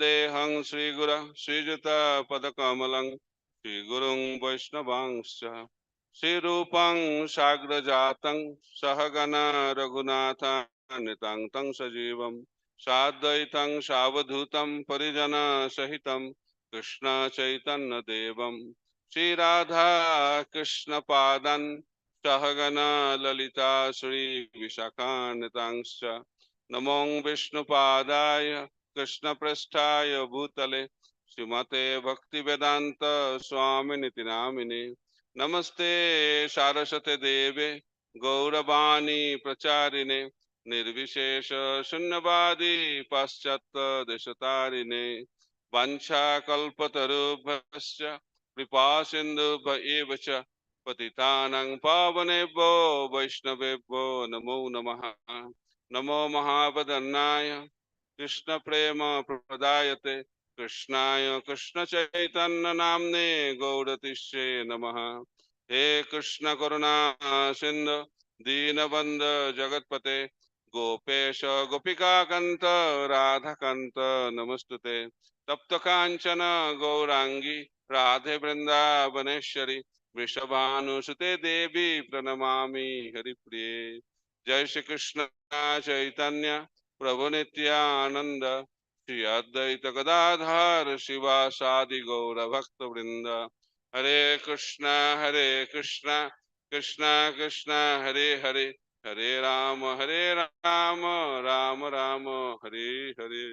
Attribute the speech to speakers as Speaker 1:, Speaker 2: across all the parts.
Speaker 1: वन्देऽहं श्रीगुरः श्रीयुतपदकमलं श्रीगुरुं वैष्णवांश्च श्रीरूपं साग्रजातं सहगण रघुनाथान्वितं तं सजीवं साद्वैतं सावधूतं परिजनसहितं कृष्ण चैतन्य देवं श्रीराधा कृष्ण पादं सहगण ललिता श्री विशाखान्वितांश्च नमो विष्णुपादाय कृष्णपृष्ठाय भूतले श्रीमते भक्तिवेदांत स्वामिनिति नामिने नमस्ते सारस्वते देवे गौरवाणी प्रचारिणे निर्विशेष शून्यवादी पाश्चात्य देशतारिणे वंशाकल्पतरुभ्यश्च कृपा सिन्धुभ्य एव च पतितानां पावनेभ्यो वैष्णवेभ्यो नमो नमः नमो महावदन्नाय कृष्ण प्रेम प्रदायते कृष्णाय कृष्ण चैतन्य नामने गौरतिष्ये नमः हे कृष्ण करुणा सिंधु दीनबंध जगतपते गोपेश गोपिका कंत राधा कंत नमस्तुते तप्त कांचन गौरांगी राधे वृंदावनेश्वरी वृषभानुसुते देवी प्रणमामि हरिप्रिये जय श्री कृष्ण चैतन्य प्रभु नित्यानंद श्री अद्वैत गदाधर शिवासादि गौर भक्त वृंद हरे Krishna Krishna Krishna Hare Hare Hare Ram Ram Ram Hare Hare.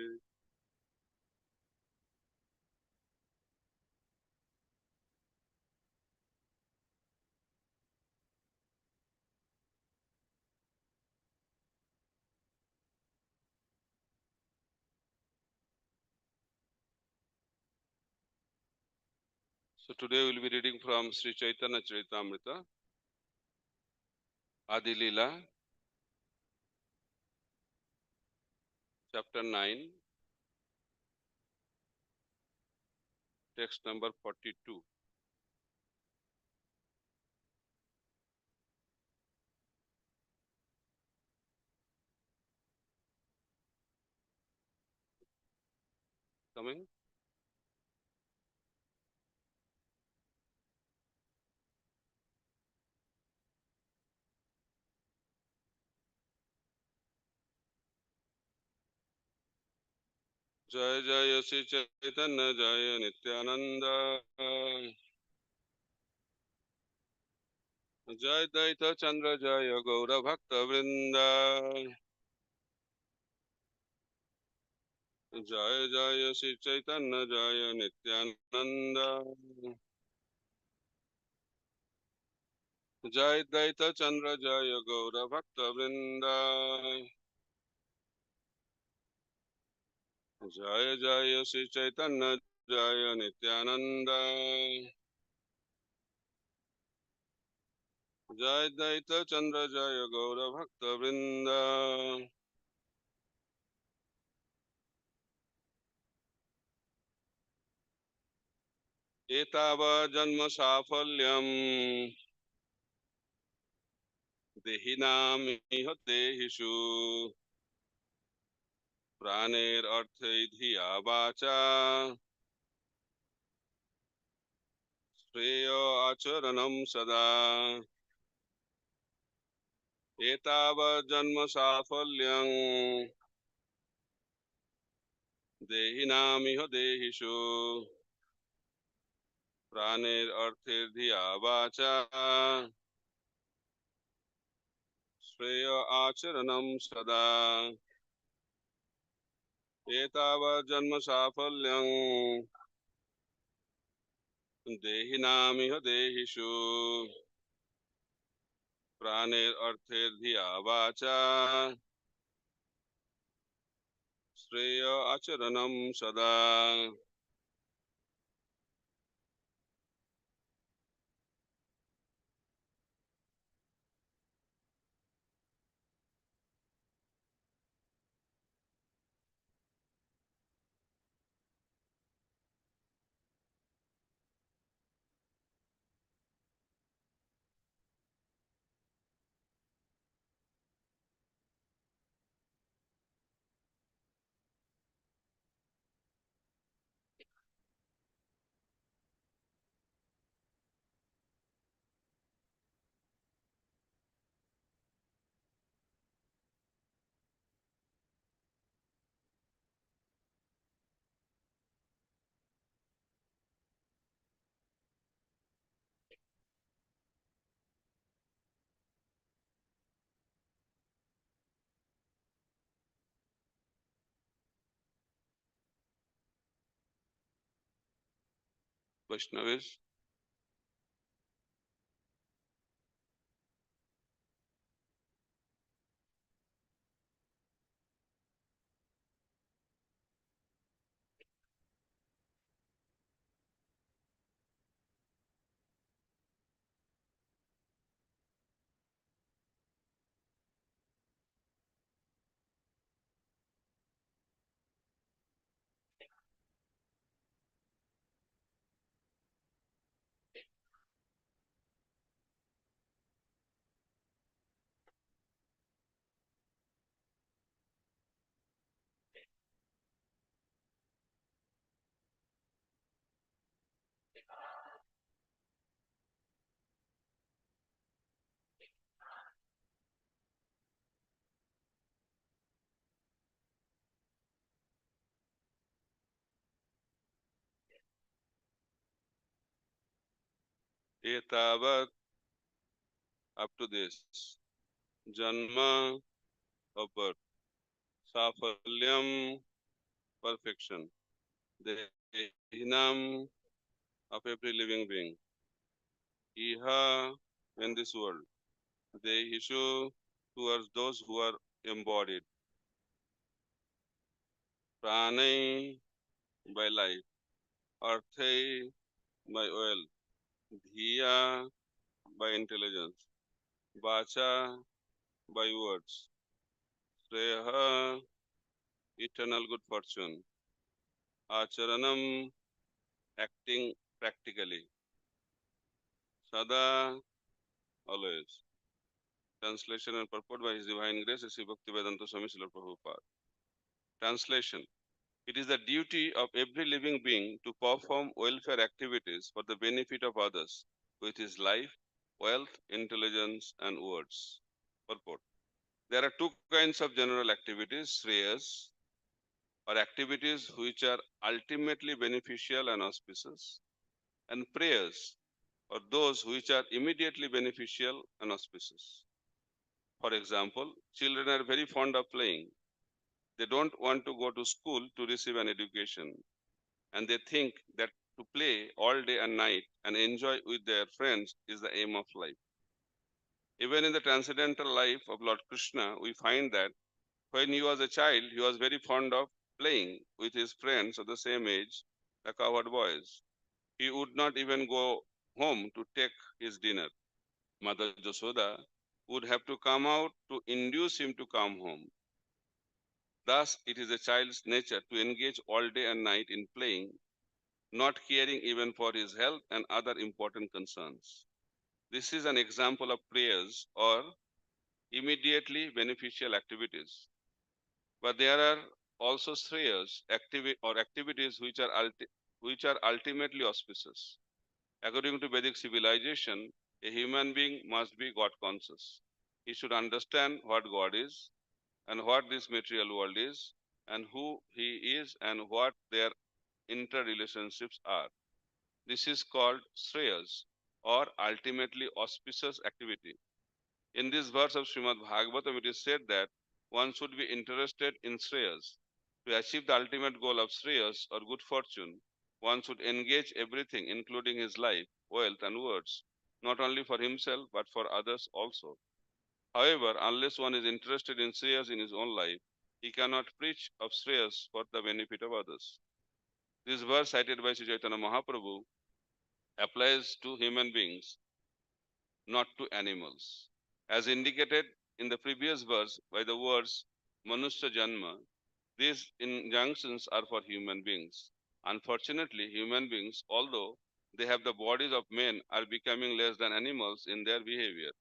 Speaker 1: So today we will be reading from Sri Chaitanya Charitamrita, Adi Leela, chapter 9, text number 42. Coming? जय जय श्री चैतन्य जय नित्यानंद जय दैत चंद्र जय गौर भक्त वृंद जय जय श्री चैतन्य जय नित्यानंद जय दैत चंद्र जय गौर भक्त वृंद जय जय श्री चैतन्य जय नित्यानंद जय दैत चंद्र जय गौर भक्त वृंद. एतावत् जन्म साफल्यं देहिनामिह देहिषु प्राणेरर्थैधिया वाचा श्रेय आचरणं सदा. एतावत् जन्म साफल्यं देहिनामिह देहिषु प्राणेरर्थैधिया वाचा श्रेय आचरणं सदा. एतावत् जन्म साफल्यं देहिनामिह देहिषु प्राणेरर्थैर्धिया वाचा श्रेय आचरणं सदा. Vaishnavis. Etavat, up to this. Janma, of birth. Safalyam, perfection. Dehinam, of every living being. Iha, in this world. Dehishu, towards those who are embodied. Pranay, by life. Arthay, by oil. Dhiya, by intelligence. Vacha, by words. Sreha, eternal good fortune. Acharanam, acting practically. Sada, always. Translation and purport by His Divine Grace, Sri Bhaktivedanta Swami Srila Prabhupada. Translation. It is the duty of every living being to perform welfare activities for the benefit of others with his life, wealth, intelligence, and words. Purport. There are two kinds of general activities, shreyas, or activities which are ultimately beneficial and auspicious, and prayers, or those which are immediately beneficial and auspicious. For example, children are very fond of playing. They don't want to go to school to receive an education, and they think that to play all day and night and enjoy with their friends is the aim of life. Even in the transcendental life of Lord Krishna, we find that when he was a child, he was very fond of playing with his friends of the same age, the cowherd boys. He would not even go home to take his dinner. Mother Josoda would have to come out to induce him to come home. Thus, it is a child's nature to engage all day and night in playing, not caring even for his health and other important concerns. This is an example of prayers or immediately beneficial activities. But there are also shreyas, activities which are ultimately auspicious. According to Vedic civilization, a human being must be God conscious. He should understand what God is and what this material world is and who he is and what their interrelationships are. This is called shreyas or ultimately auspicious activity. In this verse of Srimad Bhagavatam, it is said that one should be interested in shreyas. To achieve the ultimate goal of shreyas or good fortune, one should engage everything, including his life, wealth, and words, not only for himself but for others also. However, unless one is interested in shreyas in his own life, he cannot preach of shreyas for the benefit of others. This verse cited by Sri Chaitanya Mahaprabhu applies to human beings, not to animals. As indicated in the previous verse by the words Manusya Janma, these injunctions are for human beings. Unfortunately, human beings, although they have the bodies of men, are becoming less than animals in their behavior.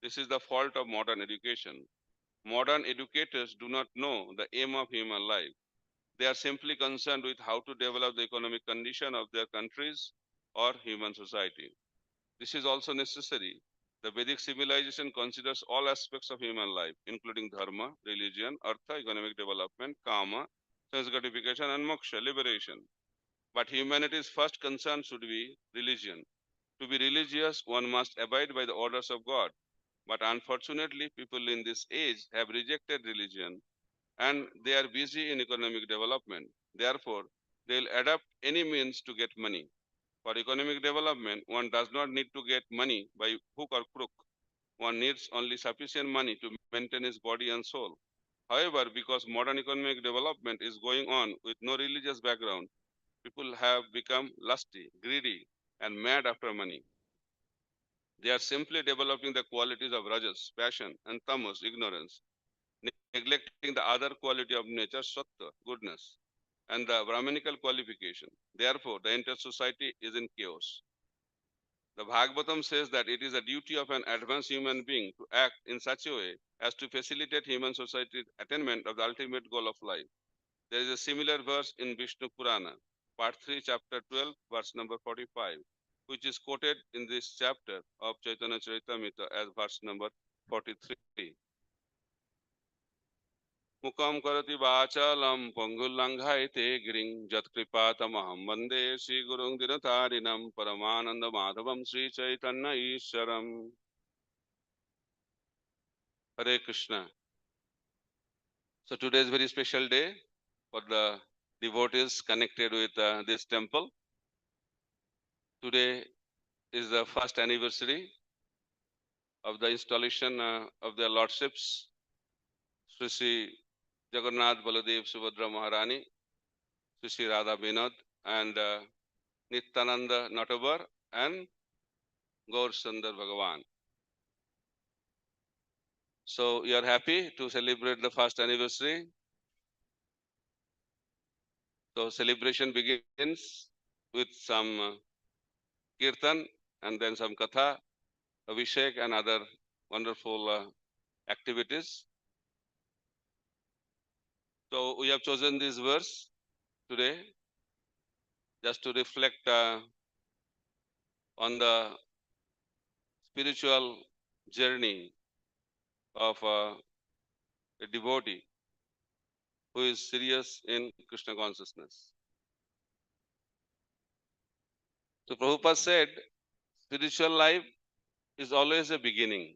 Speaker 1: This is the fault of modern education. Modern educators do not know the aim of human life. They are simply concerned with how to develop the economic condition of their countries or human society. This is also necessary. The Vedic civilization considers all aspects of human life, including dharma, religion, artha, economic development, kama, sense gratification, and moksha, liberation. But humanity's first concern should be religion. To be religious, one must abide by the orders of God. But unfortunately, people in this age have rejected religion and they are busy in economic development. Therefore, they will adopt any means to get money. For economic development, one does not need to get money by hook or crook. One needs only sufficient money to maintain his body and soul. However, because modern economic development is going on with no religious background, people have become lusty, greedy, and mad after money. They are simply developing the qualities of rajas, passion, and tamas, ignorance, neglecting the other quality of nature, sattva, goodness, and the Brahminical qualification. Therefore, the entire society is in chaos. The Bhagavatam says that it is a duty of an advanced human being to act in such a way as to facilitate human society's attainment of the ultimate goal of life. There is a similar verse in Vishnu Purana, part 3, chapter 12, verse number 45, which is quoted in this chapter of Chaitanya Charitamrita as verse number 43. Mukam karati vachalam pangulanghaite giring jatkripatamaham vande Sri Gurung Dinatarinam Paramananda Madhavam Sri Chaitanya Isharam. Hare Krishna. So today is a very special day for the devotees connected with this temple. Today is the first anniversary of the installation of their lordships, Sri Sri Jagannath Baladev Subhadra Maharani, Sri Sri Radha Binod, and Nityananda Natavar, and Gaur Sundar Bhagavan. So we are happy to celebrate the first anniversary. So celebration begins with some kirtan and then some katha, abhishek, and other wonderful activities. So we have chosen this verse today just to reflect on the spiritual journey of a devotee who is serious in Krishna consciousness. So Prabhupada said, spiritual life is always a beginning.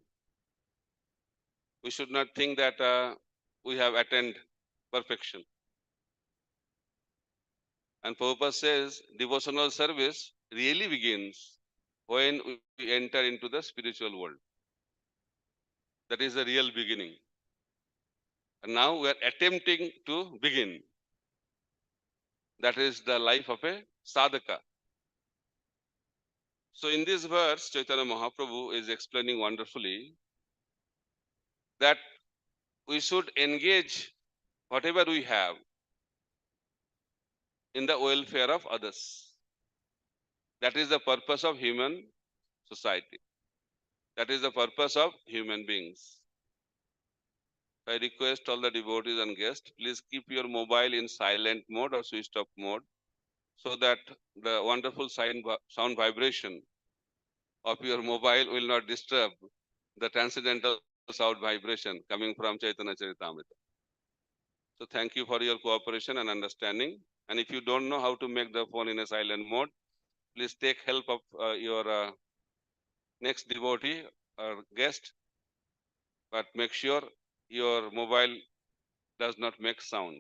Speaker 1: We should not think that we have attained perfection. And Prabhupada says, devotional service really begins when we enter into the spiritual world. That is the real beginning. And now we are attempting to begin. That is the life of a sadhaka. So in this verse, Chaitanya Mahaprabhu is explaining wonderfully that we should engage whatever we have in the welfare of others. That is the purpose of human society. That is the purpose of human beings. I request all the devotees and guests, please keep your mobile in silent mode or switched off mode so that the wonderful sound vibration of your mobile will not disturb the transcendental sound vibration coming from Chaitanya Charitamrita. So thank you for your cooperation and understanding. And if you don't know how to make the phone in a silent mode, please take help of your next devotee or guest, but make sure your mobile does not make sound.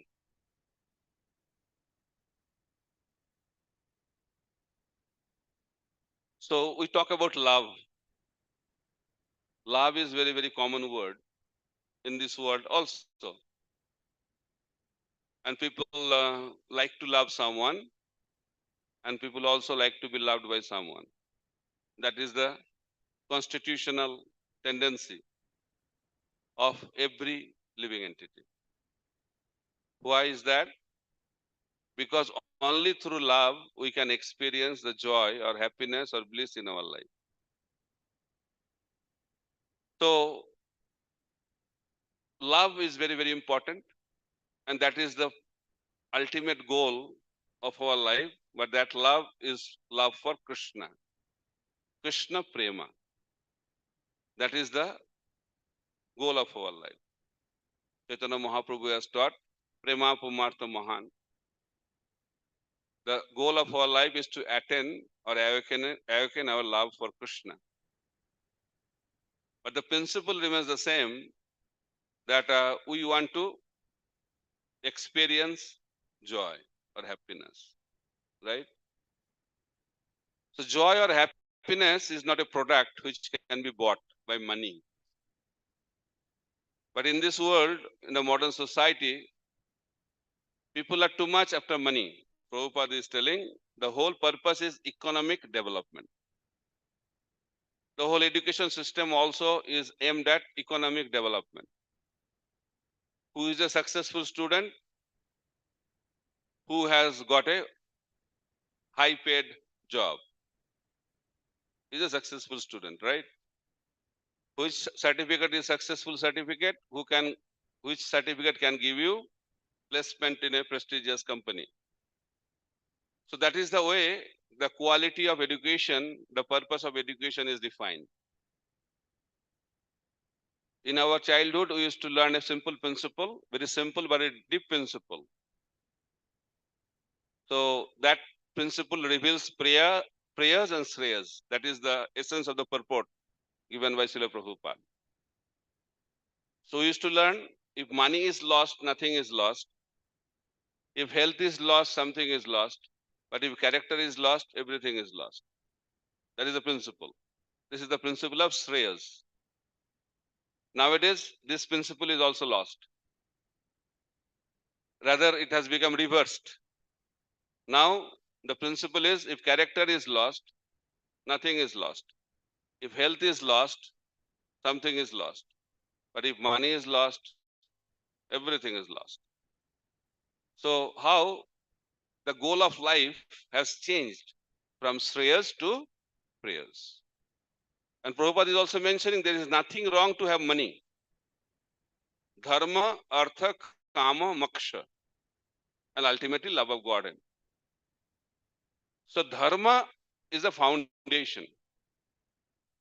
Speaker 1: So we talk about love. Love is very, very common word in this world also. And people like to love someone, and people also like to be loved by someone. That is the constitutional tendency of every living entity. Why is that? Because only through love we can experience the joy or happiness or bliss in our life. So love is very, very important, and that is the ultimate goal of our life. But that love is love for Krishna. Krishna Prema. That is the goal of our life. Chaitanya Mahaprabhu has taught Prema Pumartha Mahan. The goal of our life is to attain or awaken our love for Krishna. But the principle remains the same, that we want to experience joy or happiness, right? So joy or happiness is not a product which can be bought by money. But in this world, in the modern society, people are too much after money. Prabhupada is telling the whole purpose is economic development. The whole education system also is aimed at economic development. Who is a successful student? Who has got a high paid job? Is a successful student, right? Which certificate is successful certificate? Which certificate can give you placement in a prestigious company? So that is the way the quality of education, the purpose of education is defined. In our childhood, we used to learn a simple principle, very simple but a deep principle. So that principle reveals prayers and shreyas. That is the essence of the purport given by Srila Prabhupada. So we used to learn, if money is lost, nothing is lost. If health is lost, something is lost. But if character is lost, everything is lost. That is the principle. This is the principle of shreyas. Nowadays, this principle is also lost. Rather, it has become reversed. Now, the principle is, if character is lost, nothing is lost. If health is lost, something is lost. But if money is lost, everything is lost. So how the goal of life has changed from shreyas to prayers. And Prabhupada is also mentioning there is nothing wrong to have money. Dharma, artha, kama, moksha, and ultimately love of God. So dharma is a foundation.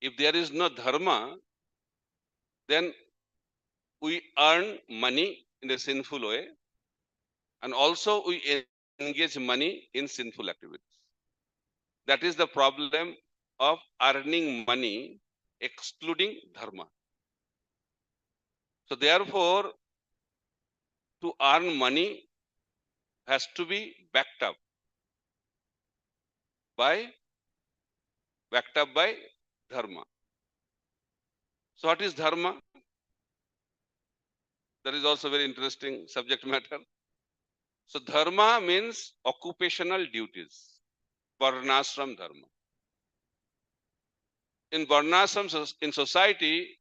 Speaker 1: If there is no dharma, then we earn money in a sinful way, and also we engage money in sinful activities. That is the problem of earning money excluding dharma. So therefore, to earn money has to be backed up by dharma. So what is dharma? That is also very interesting subject matter. So dharma means occupational duties, varnashram dharma. In varnashram, in society,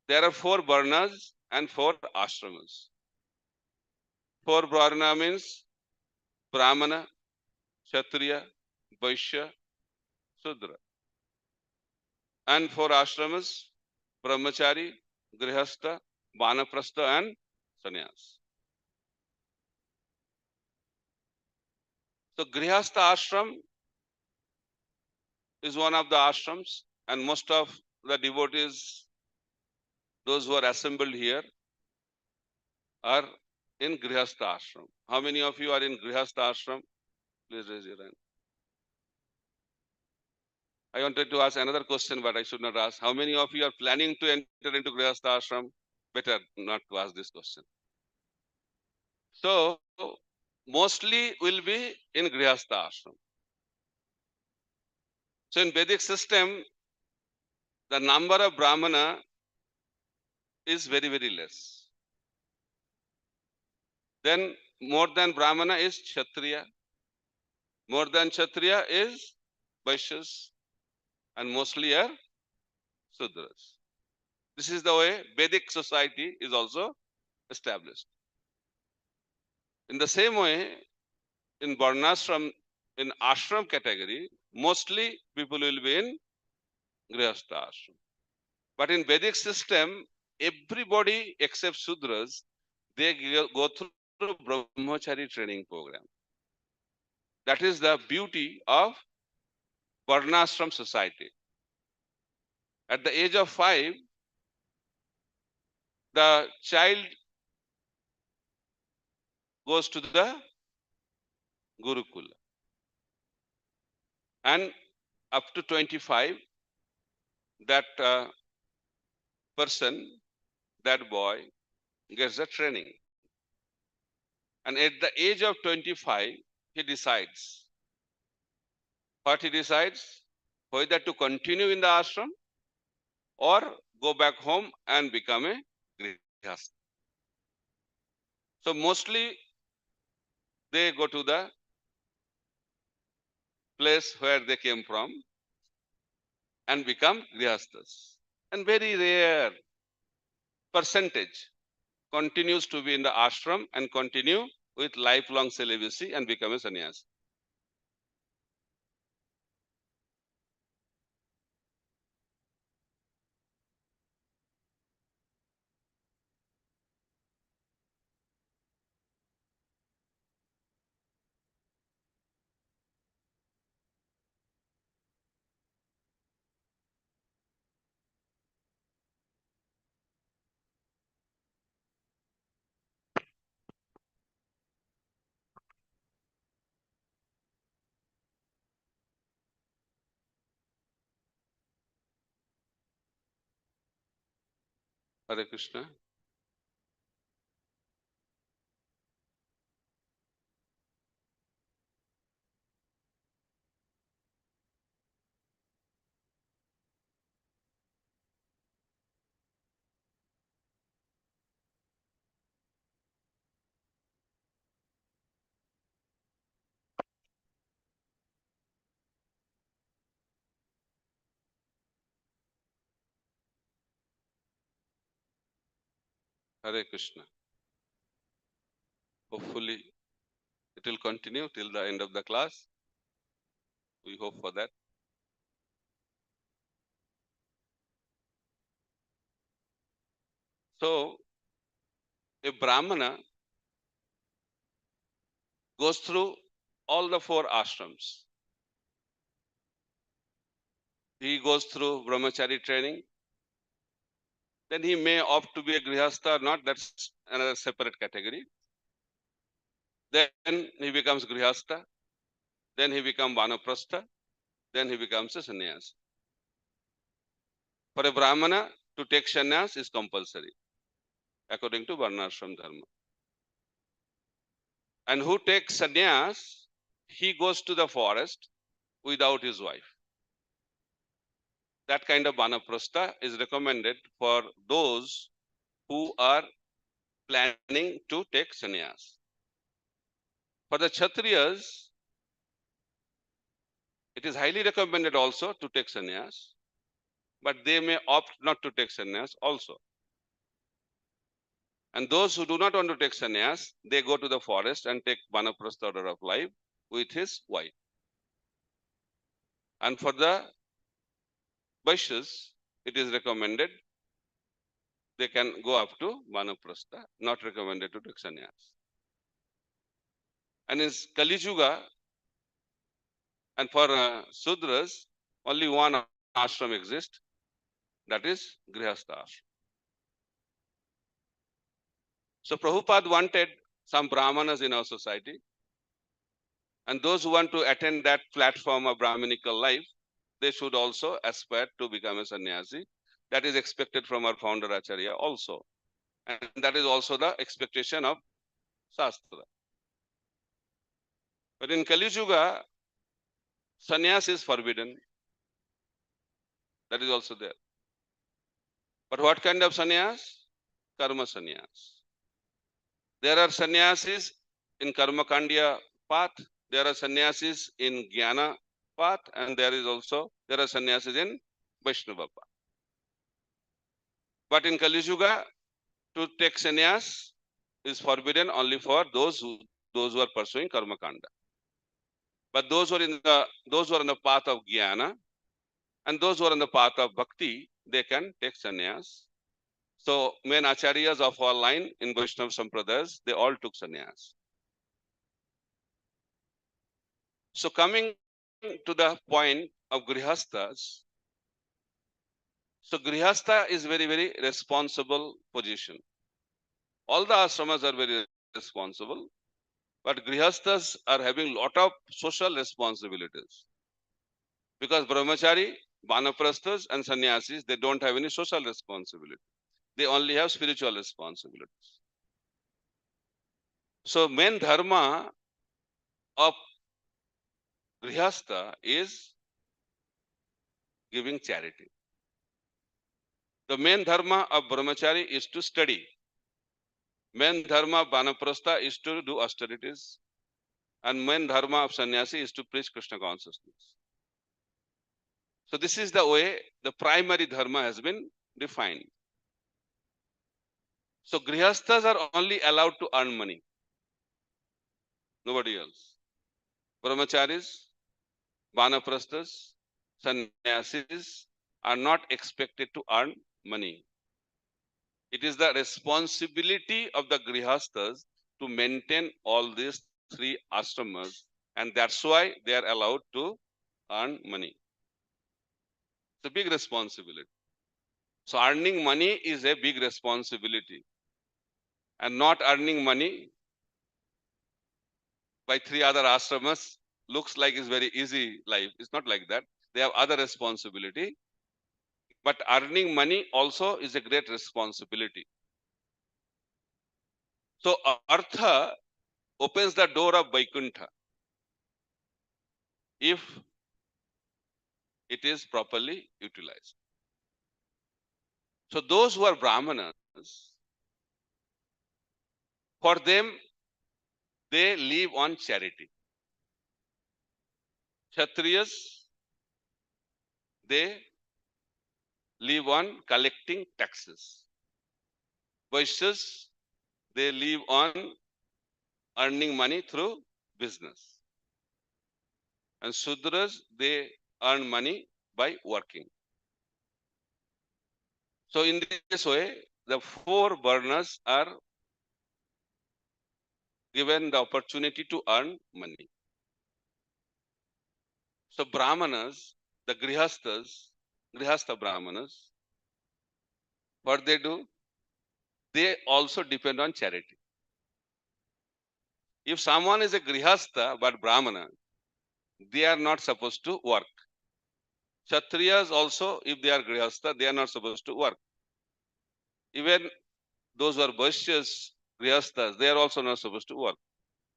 Speaker 1: there are 4 varnas and 4 ashramas. 4 varna means brahmana, kshatriya, vaishya, sudra. And 4 ashramas, brahmachari, grihastha, vanaprastha and sannyas. So grihastha ashram is one of the ashrams, and most of the devotees, those who are assembled here, are in grihastha ashram. How many of you are in grihastha ashram? Please raise your hand. I wanted to ask another question, but I should not ask. How many of you are planning to enter into grihastha ashram? Better not to ask this question. So mostly will be in grihastha ashram. So in Vedic system, the number of brahmana is very, very less. Then more than brahmana is kshatriya. More than kshatriya is vaishyas, and mostly are sudras. This is the way Vedic society is also established. In the same way, in varnashram, in ashram category, mostly people will be in grihastha ashram. But in Vedic system, everybody except Sudras, they go through brahmachari training program. That is the beauty of varnashram society. At the age of 5, the child goes to the Gurukula. And up to 25, that person, that boy, gets the training. And at the age of 25, he decides What he decides, whether to continue in the ashram or go back home and become a grihastha. So mostly they go to the place where they came from and become grihasthas. And very rare percentage continues to be in the ashram and continue with lifelong celibacy and become a sannyasi. Hare Krishna. Hare Krishna. Hopefully it will continue till the end of the class. We hope for that. So a Brahmana goes through all the four ashrams. He goes through brahmachari training. Then he may opt to be a grihastha or not. That's another separate category. Then he becomes grihastha. Then he becomes vanaprastha. Then he becomes a sannyas. For a Brahmana, to take sannyas is compulsory, according to Varnashram Dharma. And who takes sannyas, he goes to the forest without his wife. That kind of vanaprastha is recommended for those who are planning to take sannyas. For the Kshatriyas, it is highly recommended also to take sannyas, but they may opt not to take sannyas also. And those who do not want to take sannyas, they go to the forest and take vanaprastha order of life with his wife. And for the Vaishyas, it is recommended they can go up to vanaprastha, not recommended to take sannyas. And in Kali Yuga, and for Sudras, only one ashram exists, that is Grihastha ashram. So Prabhupada wanted some Brahmanas in our society, and those who want to attend that platform of Brahminical life, they should also aspire to become a sannyasi. That is expected from our founder Acharya also. And that is also the expectation of Shastra. But in Kali Yuga, sannyas is forbidden. That is also there. But what kind of sannyas? Karma sannyas. There are sannyasis in Karma Kandiya path. There are sannyasis in Jnana path, and there are sannyasis in Vaishnava path. But in Kali Yuga, to take sannyas is forbidden only for those who are pursuing Karma Kanda. But those who are on the path of Jnana and those who are on the path of Bhakti, they can take sannyas. So main acharyas of our line in Vaishnava Sampradayas, they all took sannyas. So coming to the point of grihasthas, so grihastha is very, very responsible position. All the ashramas are very responsible, but grihasthas are having lot of social responsibilities. Because brahmachari, vanaprasthas and sannyasis, they don't have any social responsibility. They only have spiritual responsibilities. So main dharma of Grihastha is giving charity. The main dharma of brahmachari is to study. Main dharma of vanaprastha is to do austerities. And main dharma of sannyasi is to preach Krishna consciousness. So this is the way the primary dharma has been defined. So grihasthas are only allowed to earn money. Nobody else. Brahmacharis, vanaprasthas, sannyasis are not expected to earn money. It is the responsibility of the grihasthas to maintain all these three ashramas, and that's why they are allowed to earn money. It's a big responsibility. So earning money is a big responsibility. And not earning money by three other ashramas looks like it's very easy life. It's not like that. They have other responsibility. But earning money also is a great responsibility. So Artha opens the door of Vaikuntha if it is properly utilized. So those who are Brahmanas, for them, they live on charity. Kshatriyas, they live on collecting taxes. Vaishyas, they live on earning money through business. And Sudras, they earn money by working. So in this way, the four varnas are given the opportunity to earn money. So Brahmanas, the Grihastha Brahmanas, what they do? They also depend on charity. If someone is a Grihastha but Brahmana, they are not supposed to work. Kshatriyas also, if they are Grihastha, they are not supposed to work. Even those who are Vaishyas, Grihasthas, they are also not supposed to work.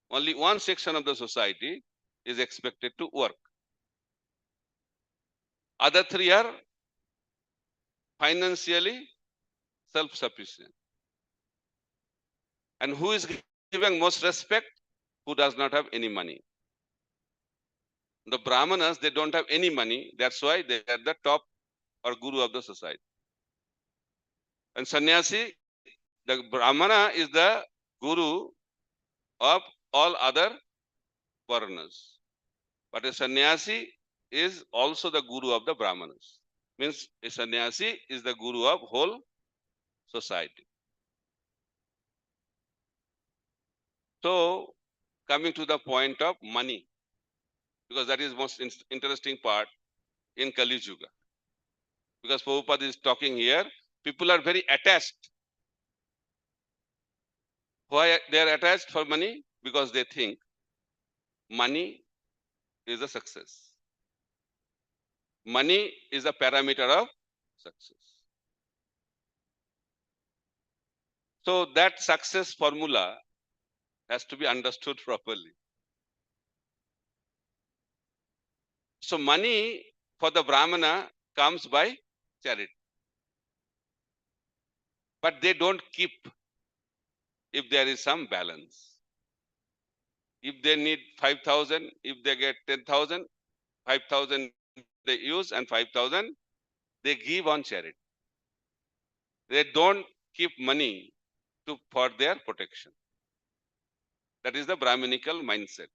Speaker 1: Only one section of the society is expected to work. Other three are financially self-sufficient. And who is giving most respect? Who does not have any money. The Brahmanas, they don't have any money. That's why they are the top or guru of the society. And sannyasi, the Brahmana is the guru of all other varnas. But a sannyasi is also the guru of the Brahmanas. Means a sannyasi is the guru of whole society. So, coming to the point of money, because that is most interesting part in Kali Yuga. Because Prabhupada is talking here, people are very attached. Why they are attached for money? Because they think money is a success. Money is a parameter of success. So that success formula has to be understood properly. So money for the Brahmana comes by charity. But they don't keep if there is some balance. If they need 5,000, if they get 10,000, 5,000 they use and 5,000 they give on charity. They don't keep money for their protection. That is the Brahminical mindset.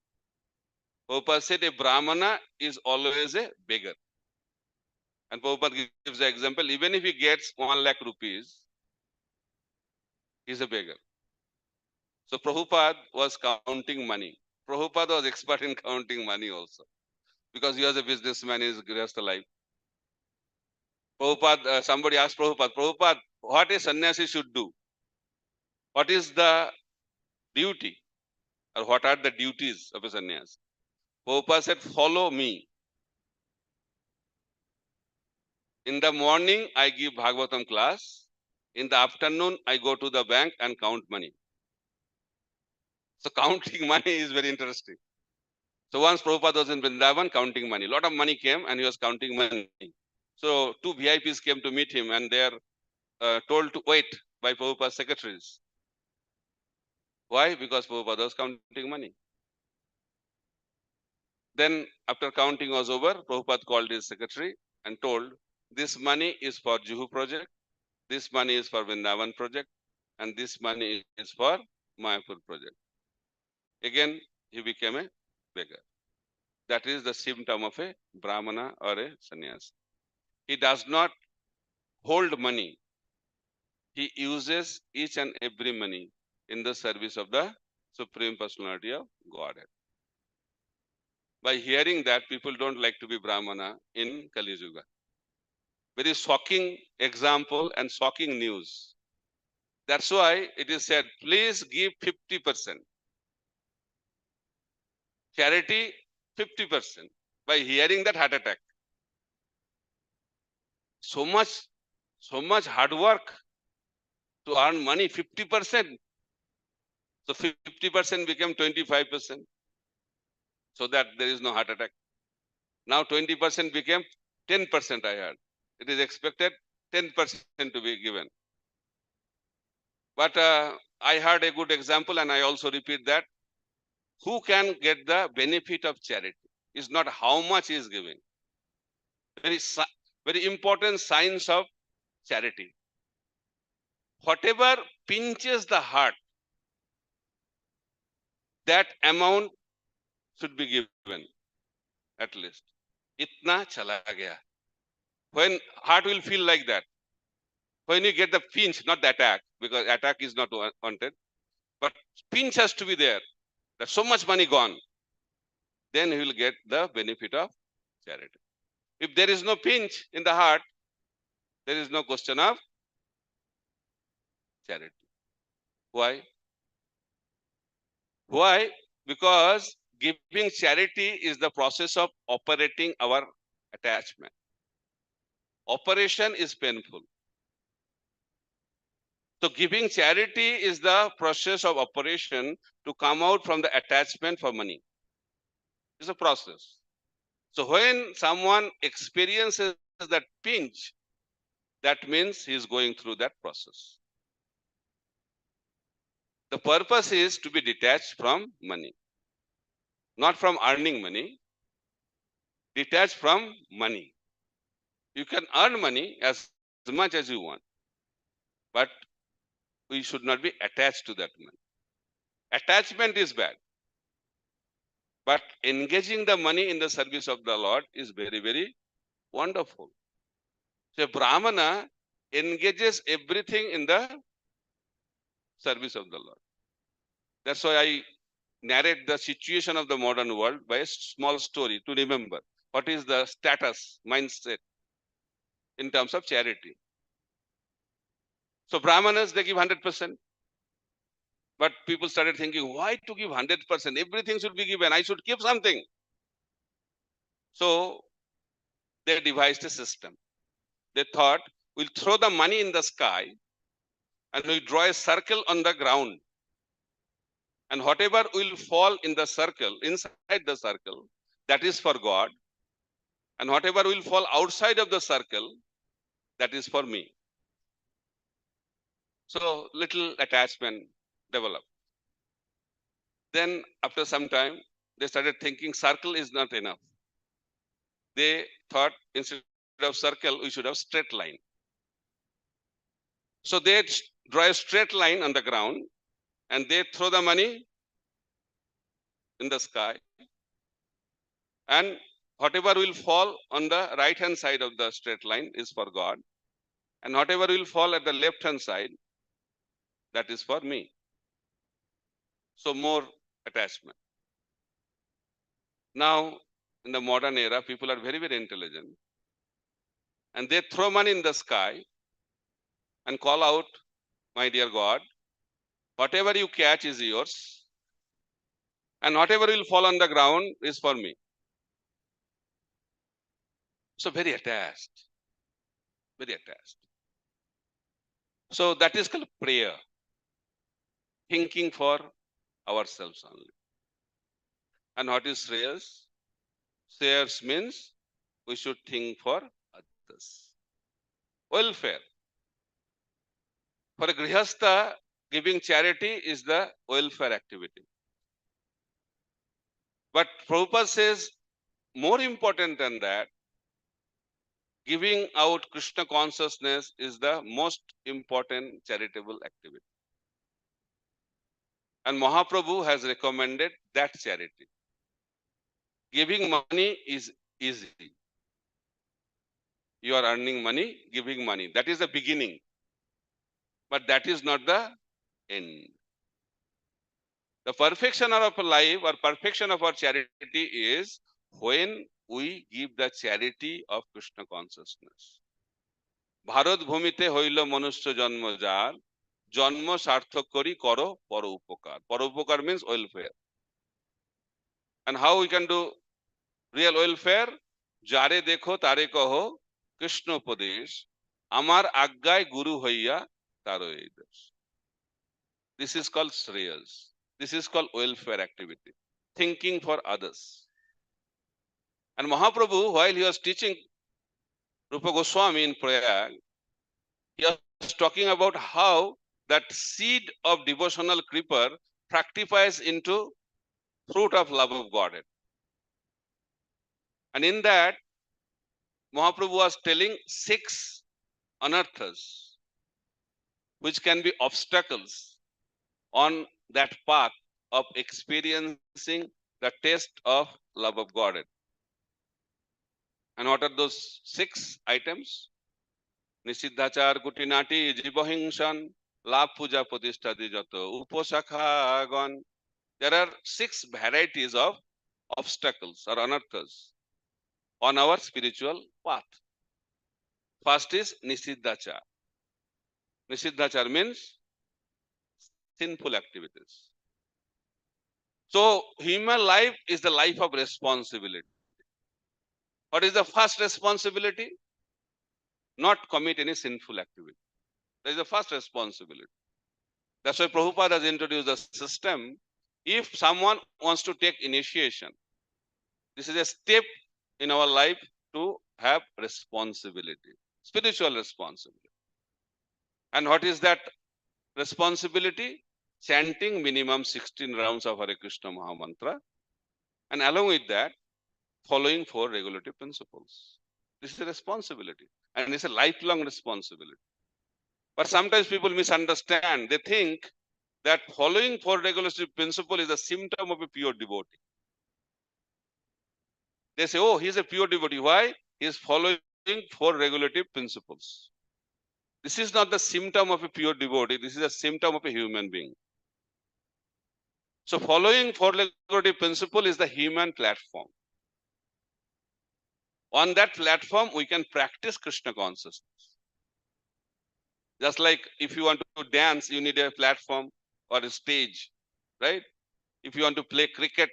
Speaker 1: Prabhupada said a Brahmana is always a beggar. And Prabhupada gives the example, even if he gets 1 lakh rupees, he's a beggar. So Prabhupada was counting money. Prabhupada was expert in counting money also. Because he was a businessman in his grihastha life. Prabhupada, somebody asked Prabhupada, what a sannyasi should do? What is the duty? Or what are the duties of a sannyasi? Prabhupada said, follow me. In the morning, I give Bhagavatam class. In the afternoon, I go to the bank and count money. So counting money is very interesting. So once Prabhupada was in Vrindavan counting money. A lot of money came and he was counting money. So two VIPs came to meet him and they are told to wait by Prabhupada's secretaries. Why? Because Prabhupada was counting money. Then after counting was over, Prabhupada called his secretary and told, this money is for Juhu project, this money is for Vrindavan project, and this money is for Mayapur project. Again, he became a beggar. That is the symptom of a Brahmana or a sannyasi. He does not hold money. He uses each and every money in the service of the Supreme Personality of Godhead. By hearing that, people don't like to be Brahmana in Kali Yuga. Very shocking example and shocking news. That's why it is said, please give 50%. Charity, 50%. By hearing that, heart attack. So much hard work to earn money, 50%. So 50% became 25%. So that there is no heart attack. Now 20% became 10%, I heard. It is expected 10% to be given. But I heard a good example and I also repeat that. Who can get the benefit of charity? It's not how much he is giving. Very important signs of charity. Whatever pinches the heart, that amount should be given, at least. Itna chala gaya. When heart will feel like that, when you get the pinch, not the attack, because attack is not wanted, but pinch has to be there. There's so much money gone. Then he will get the benefit of charity. If there is no pinch in the heart, there is no question of charity. Why? Why? Because giving charity is the process of operating our attachment. Operation is painful. So giving charity is the process of operation to come out from the attachment for money. It's a process. So when someone experiences that pinch, that means he is going through that process. The purpose is to be detached from money, not from earning money, detached from money. You can earn money as much as you want, but we should not be attached to that money. Attachment is bad, but engaging the money in the service of the Lord is very, very wonderful. So Brahmana engages everything in the service of the Lord. That's why I narrate the situation of the modern world by a small story to remember what is the status, mindset in terms of charity. So Brahmanas, they give 100%. But people started thinking, why to give 100%? Everything should be given. I should give something. So they devised a system. They thought, we'll throw the money in the sky and we'll draw a circle on the ground. And whatever will fall in the circle, inside the circle, that is for God. And whatever will fall outside of the circle, that is for me. So little attachment developed. Then after some time, they started thinking circle is not enough. They thought instead of circle, we should have straight line. So they draw a straight line on the ground and they throw the money in the sky. And whatever will fall on the right hand side of the straight line is for God. And whatever will fall at the left hand side, that is for me. So more attachment. Now, in the modern era, people are very, very intelligent. And they throw money in the sky and call out, my dear God, whatever you catch is yours. And whatever will fall on the ground is for me. So very attached. Very attached. So that is called prayer. Thinking for ourselves only. And what is Shreyas? Shreyas means we should think for others. Welfare. For a Grihastha, giving charity is the welfare activity. But Prabhupada says, more important than that, giving out Krishna consciousness is the most important charitable activity. And Mahaprabhu has recommended that charity. Giving money is easy. You are earning money, giving money. That is the beginning. But that is not the end. The perfection of our life or perfection of our charity is when we give the charity of Krishna consciousness. Bharat ভূমিতে হইল মনুষ্য জন্ম যার জন্ম সার্থক করি করো পর উপকার. পর উপকার means welfare. And how we can do real welfare? যারে দেখো তারে কহ কৃষ্ণ উপদেশ আমার আজ্ঞায় গুরু হইয়া তারও এই দেশ. This is called Shreyas. This is called welfare activity. Thinking for others. And Mahaprabhu, while he was teaching Rupa Goswami in Prayag, he was talking about how that seed of devotional creeper fructifies into fruit of love of God. And in that, Mahaprabhu was telling 6 anarthas, which can be obstacles on that path of experiencing the taste of love of God. And what are those 6 items? Nisiddhachar, Kutinati, Jibohingshan, Lab Puja Pratishtadi Jato, Uposakhagan. There are 6 varieties of obstacles or anarthas on our spiritual path. First is Nisiddhachar. Nisiddhachar means sinful activities. So, human life is the life of responsibility. What is the first responsibility? Not commit any sinful activity. That is the first responsibility. That's why Prabhupada has introduced a system. If someone wants to take initiation, this is a step in our life to have responsibility, spiritual responsibility. And what is that responsibility? Chanting minimum 16 rounds of Hare Krishna Mahamantra, and along with that, following 4 regulative principles. This is a responsibility, and it's a lifelong responsibility. But sometimes people misunderstand. They think that following 4 regulative principles is a symptom of a pure devotee. They say, oh, he's a pure devotee. Why? He is following 4 regulative principles. This is not the symptom of a pure devotee. This is a symptom of a human being. So following 4 regulative principle is the human platform. On that platform, we can practice Krishna consciousness. Just like if you want to dance, you need a platform or a stage, right? If you want to play cricket,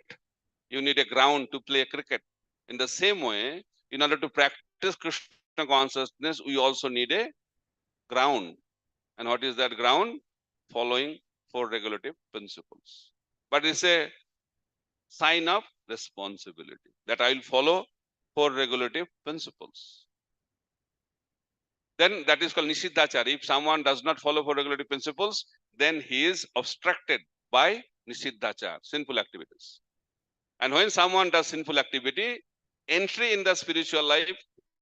Speaker 1: you need a ground to play cricket. In the same way, in order to practice Krishna consciousness, we also need a ground. And what is that ground? Following 4 regulative principles. But it's a sign of responsibility that I will follow 4 regulative principles. Then that is called Nisiddhachar. If someone does not follow 4 regulative principles, then he is obstructed by Nisiddhachar, sinful activities. And when someone does sinful activity, entry in the spiritual life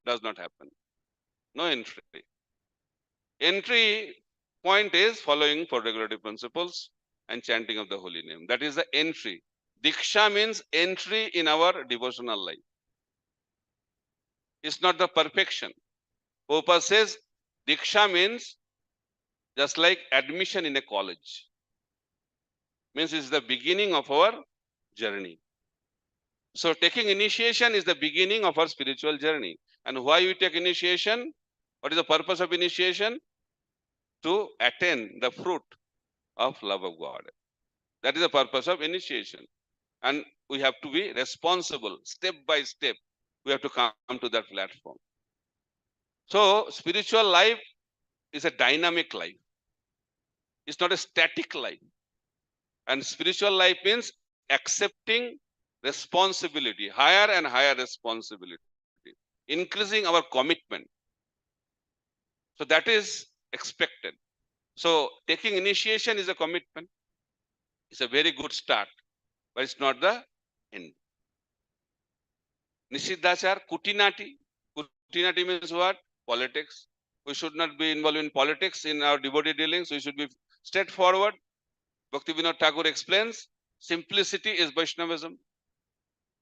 Speaker 1: does not happen. No entry. Entry point is following 4 regulative principles and chanting of the holy name. That is the entry. Diksha means entry in our devotional life. It's not the perfection. Prabhupada says Diksha means just like admission in a college. Means it's the beginning of our journey. So taking initiation is the beginning of our spiritual journey. And why we take initiation? What is the purpose of initiation? To attain the fruit of love of God. That is the purpose of initiation. And we have to be responsible, step by step. We have to come to that platform. So spiritual life is a dynamic life. It's not a static life. And spiritual life means accepting responsibility, higher and higher responsibility, increasing our commitment. So that is expected. So taking initiation is a commitment. It's a very good start, but it's not the end. Nishiddhachar, Kutinati. Kutinati means what? Politics. We should not be involved in politics in our devotee dealings. We should be straightforward. Bhaktivinoda Thakur explains, simplicity is Vaishnavism.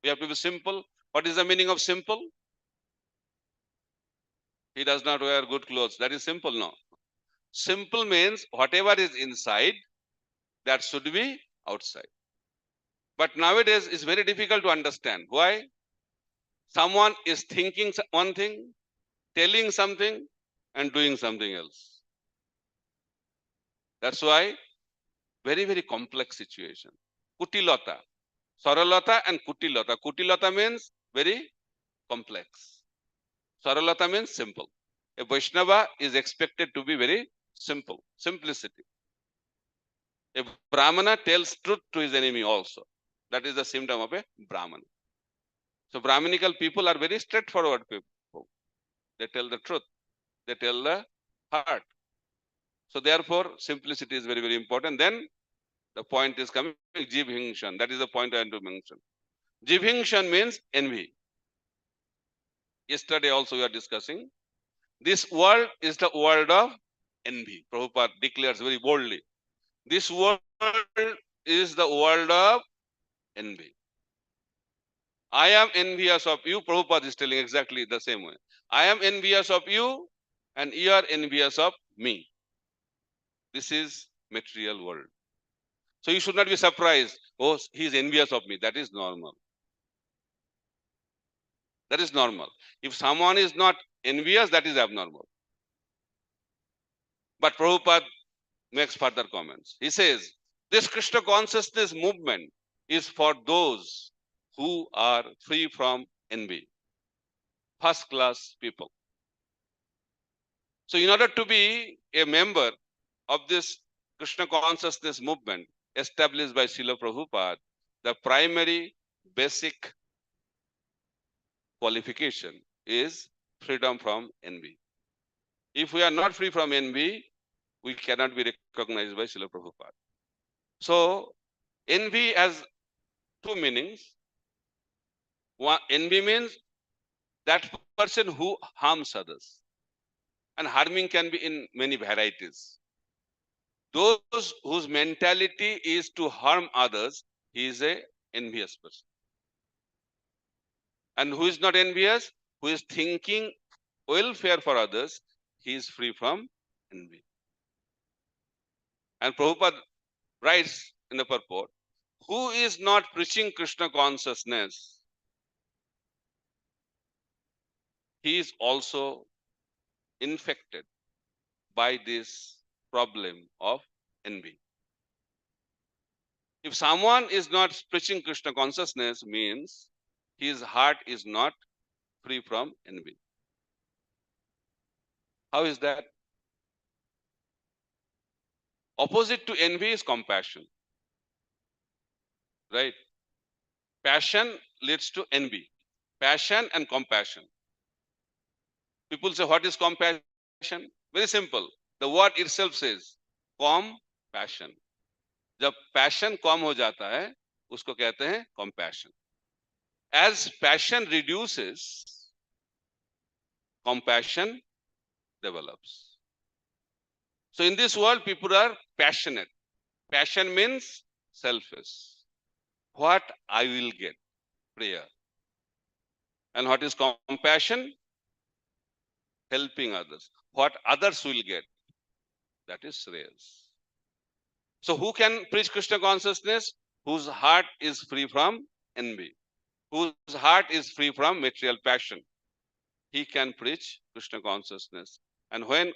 Speaker 1: We have to be simple. What is the meaning of simple? He does not wear good clothes. That is simple, no. Simple means whatever is inside, that should be outside. But nowadays, it's very difficult to understand. Why? Someone is thinking one thing, telling something, and doing something else. That's why very, very complex situation. Kutilata. Saralata and Kutilata. Kutilata means very complex. Saralata means simple. A Vaishnava is expected to be very simple. Simplicity. A Brahmana tells truth to his enemy also. That is the symptom of a Brahmana. So Brahminical people are very straightforward people. They tell the truth. They tell the heart. So therefore, simplicity is very, very important. Then the point is coming, Jivhingshan. That is the point I want to mention. Jivhingshan means envy. Yesterday also we are discussing. This world is the world of envy. Prabhupada declares very boldly. This world is the world of envy. I am envious of you. Prabhupada is telling exactly the same way. I am envious of you and you are envious of me. This is material world. So you should not be surprised. Oh, he is envious of me. That is normal. That is normal. If someone is not envious, that is abnormal. But Prabhupada makes further comments. He says, this Krishna consciousness movement is for those who are free from envy. First class people. So in order to be a member of this Krishna consciousness movement established by Srila Prabhupada, the primary basic qualification is freedom from envy. If we are not free from envy, we cannot be recognized by Srila Prabhupada. So envy has two meanings. One, envy means that person who harms others. And harming can be in many varieties. Those whose mentality is to harm others, he is a envious person. And who is not envious, who is thinking welfare for others, he is free from envy. And Prabhupada writes in the purport, who is not preaching Krishna consciousness, he is also infected by this problem of envy. If someone is not preaching Krishna consciousness, means his heart is not free from envy. How is that? Opposite to envy is compassion. Right? Passion leads to envy. Passion and compassion. People say, what is compassion? Very simple. The word itself says, compassion. जब passion कम हो जाता है, उसको कहते हैं compassion. As passion reduces, compassion develops. So in this world, people are passionate. Passion means selfish. What I will get? Prayer. And what is compassion? Helping others. What others will get? That is Shreyas. So who can preach Krishna consciousness? Whose heart is free from envy. Whose heart is free from material passion. He can preach Krishna consciousness. And when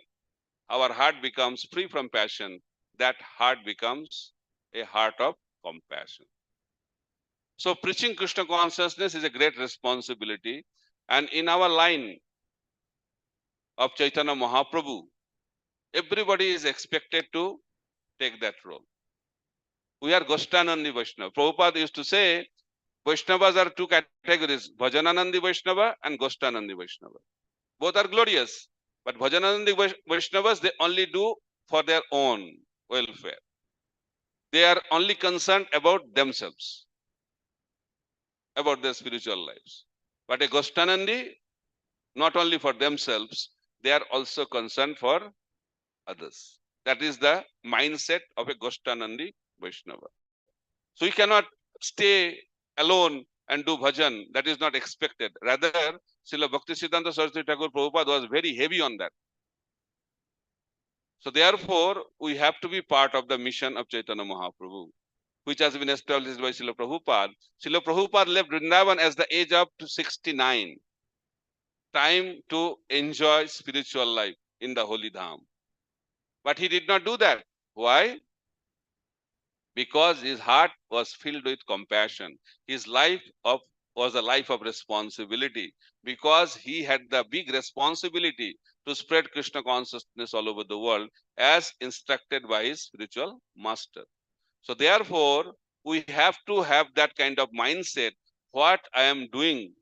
Speaker 1: our heart becomes free from passion, that heart becomes a heart of compassion. So preaching Krishna consciousness is a great responsibility. And in our line of Chaitanya Mahaprabhu, everybody is expected to take that role. We are Goshtanandi Vaishnava. Prabhupada used to say, Vaishnavas are two categories, Bhajananandi Vaishnava and Goshtanandi Vaishnava. Both are glorious, but Bhajananandi Vaishnavas, they only do for their own welfare. They are only concerned about themselves, about their spiritual lives. But a Goshtanandi, not only for themselves, they are also concerned for others. That is the mindset of a Goshtanandi Vaishnava. So you cannot stay alone and do bhajan. That is not expected. Rather, Srila Bhaktisiddhanta Saraswati Thakur Prabhupada was very heavy on that. So therefore, we have to be part of the mission of Chaitanya Mahaprabhu, which has been established by Srila Prabhupada. Srila Prabhupada left Vrindavan as the age up to 69. Time to enjoy spiritual life in the holy dham. But he did not do that. Why? Because his heart was filled with compassion. His life was a life of responsibility, because he had the big responsibility to spread Krishna consciousness all over the world as instructed by his spiritual master. So therefore, we have to have that kind of mindset, what I am doing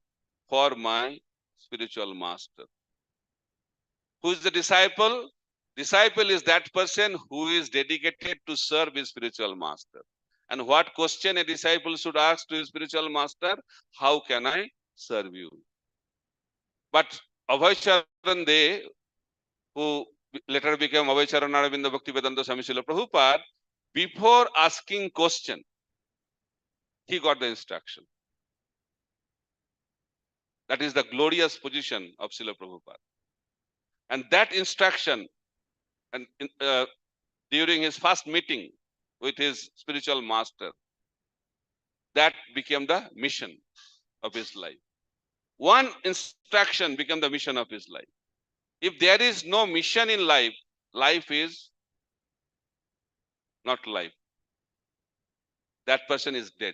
Speaker 1: for my spiritual master. Who is the disciple? Disciple is that person who is dedicated to serve his spiritual master. And what question a disciple should ask to his spiritual master? How can I serve you? But Abhay Charan De, who later became Abhay Charan Aravinda Bhaktivedanta Swami Srila Prabhupada, before asking question, he got the instruction. That is the glorious position of Srila Prabhupada. And that instruction, and during his first meeting with his spiritual master, that became the mission of his life. One instruction became the mission of his life. If there is no mission in life, life is not life. That person is dead.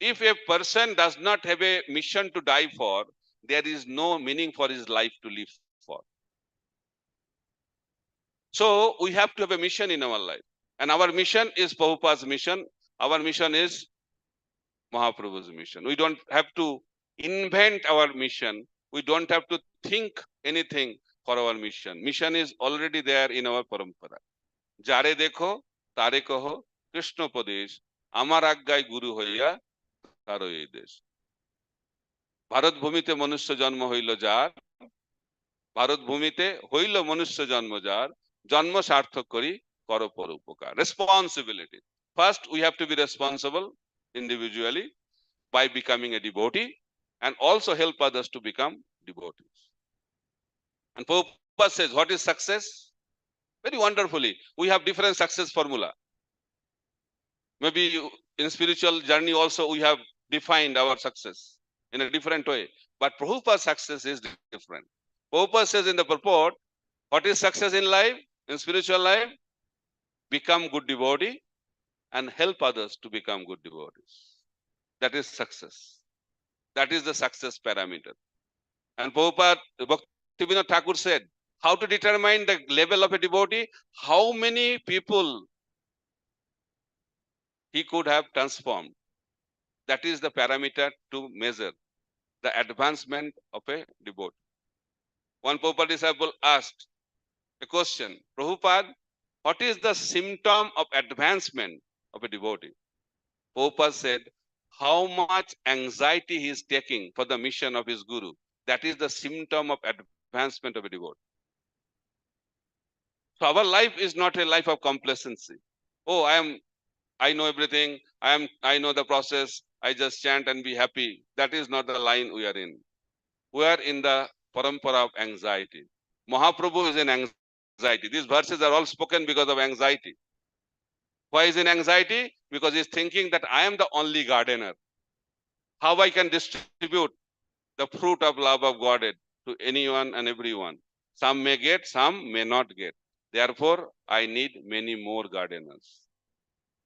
Speaker 1: If a person does not have a mission to die for, there is no meaning for his life to live for. So we have to have a mission in our life. And our mission is Prabhupada's mission. Our mission is Mahaprabhu's mission. We don't have to invent our mission. We don't have to think anything for our mission. Mission is already there in our parampara. Jare dekho, tare kaho, Krishna Padesh, Amar Aggai Guru hoya, taro ei desh. Bharat bhumite manusya janma hoilo jar, Bharat bhumite hoilo manusya janma jar, janma sarthak kori karo parupakar. Responsibility. First, we have to be responsible individually by becoming a devotee, and also help others to become devotees. And Prabhupada says, what is success? Very wonderfully, we have different success formula. Maybe in spiritual journey also we have defined our success in a different way. But Prabhupada's success is different. Prabhupada says in the purport, what is success in life, in spiritual life? Become good devotee and help others to become good devotees. That is success. That is the success parameter. And Prabhupada, Bhaktivinoda Thakur said, how to determine the level of a devotee? How many people he could have transformed? That is the parameter to measure the advancement of a devotee. One Prabhupada disciple asked a question, Prabhupada, what is the symptom of advancement of a devotee? Prabhupada said, how much anxiety he is taking for the mission of his guru. That is the symptom of advancement of a devotee. So our life is not a life of complacency. Oh, I know everything. I know the process. I just chant and be happy. That is not the line we are in. We are in the parampara of anxiety. Mahaprabhu is in anxiety. These verses are all spoken because of anxiety. Why is in anxiety? Because he is thinking that I am the only gardener. How I can distribute the fruit of love of Godhead to anyone and everyone. Some may get, some may not get. Therefore, I need many more gardeners.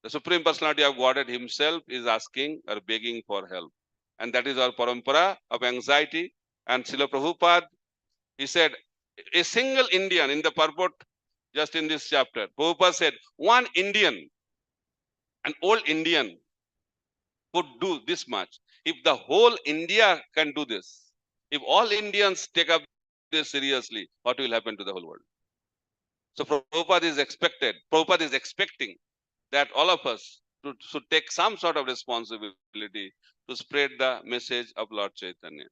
Speaker 1: The Supreme Personality of Godhead himself is asking or begging for help. And that is our parampara of anxiety. And Srila Prabhupada, he said, a single Indian in the purport, just in this chapter, Prabhupada said, one Indian, an old Indian, could do this much. If the whole India can do this, if all Indians take up this seriously, what will happen to the whole world? So Prabhupada is expecting that all of us should take some sort of responsibility to spread the message of Lord Chaitanya.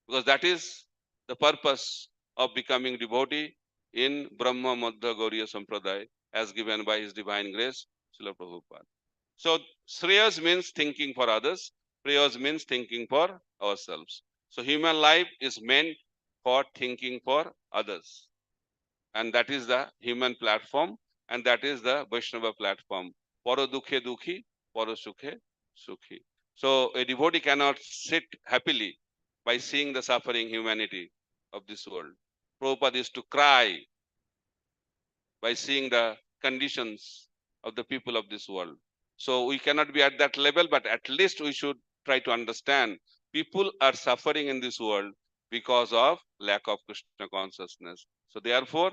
Speaker 1: Because that is the purpose of becoming devotee in Brahma Madhya Gauriya Sampradaya as given by His Divine Grace, Srila Prabhupada. So Shreyas means thinking for others, Prayas means thinking for ourselves. So human life is meant for thinking for others. And that is the human platform, and that is the Vaishnava platform. Paro dukhe dukhi, paro sukhe sukhi. So a devotee cannot sit happily by seeing the suffering humanity of this world. Prabhupada is to cry by seeing the conditions of the people of this world. So we cannot be at that level, but at least we should try to understand people are suffering in this world because of lack of Krishna consciousness. So therefore,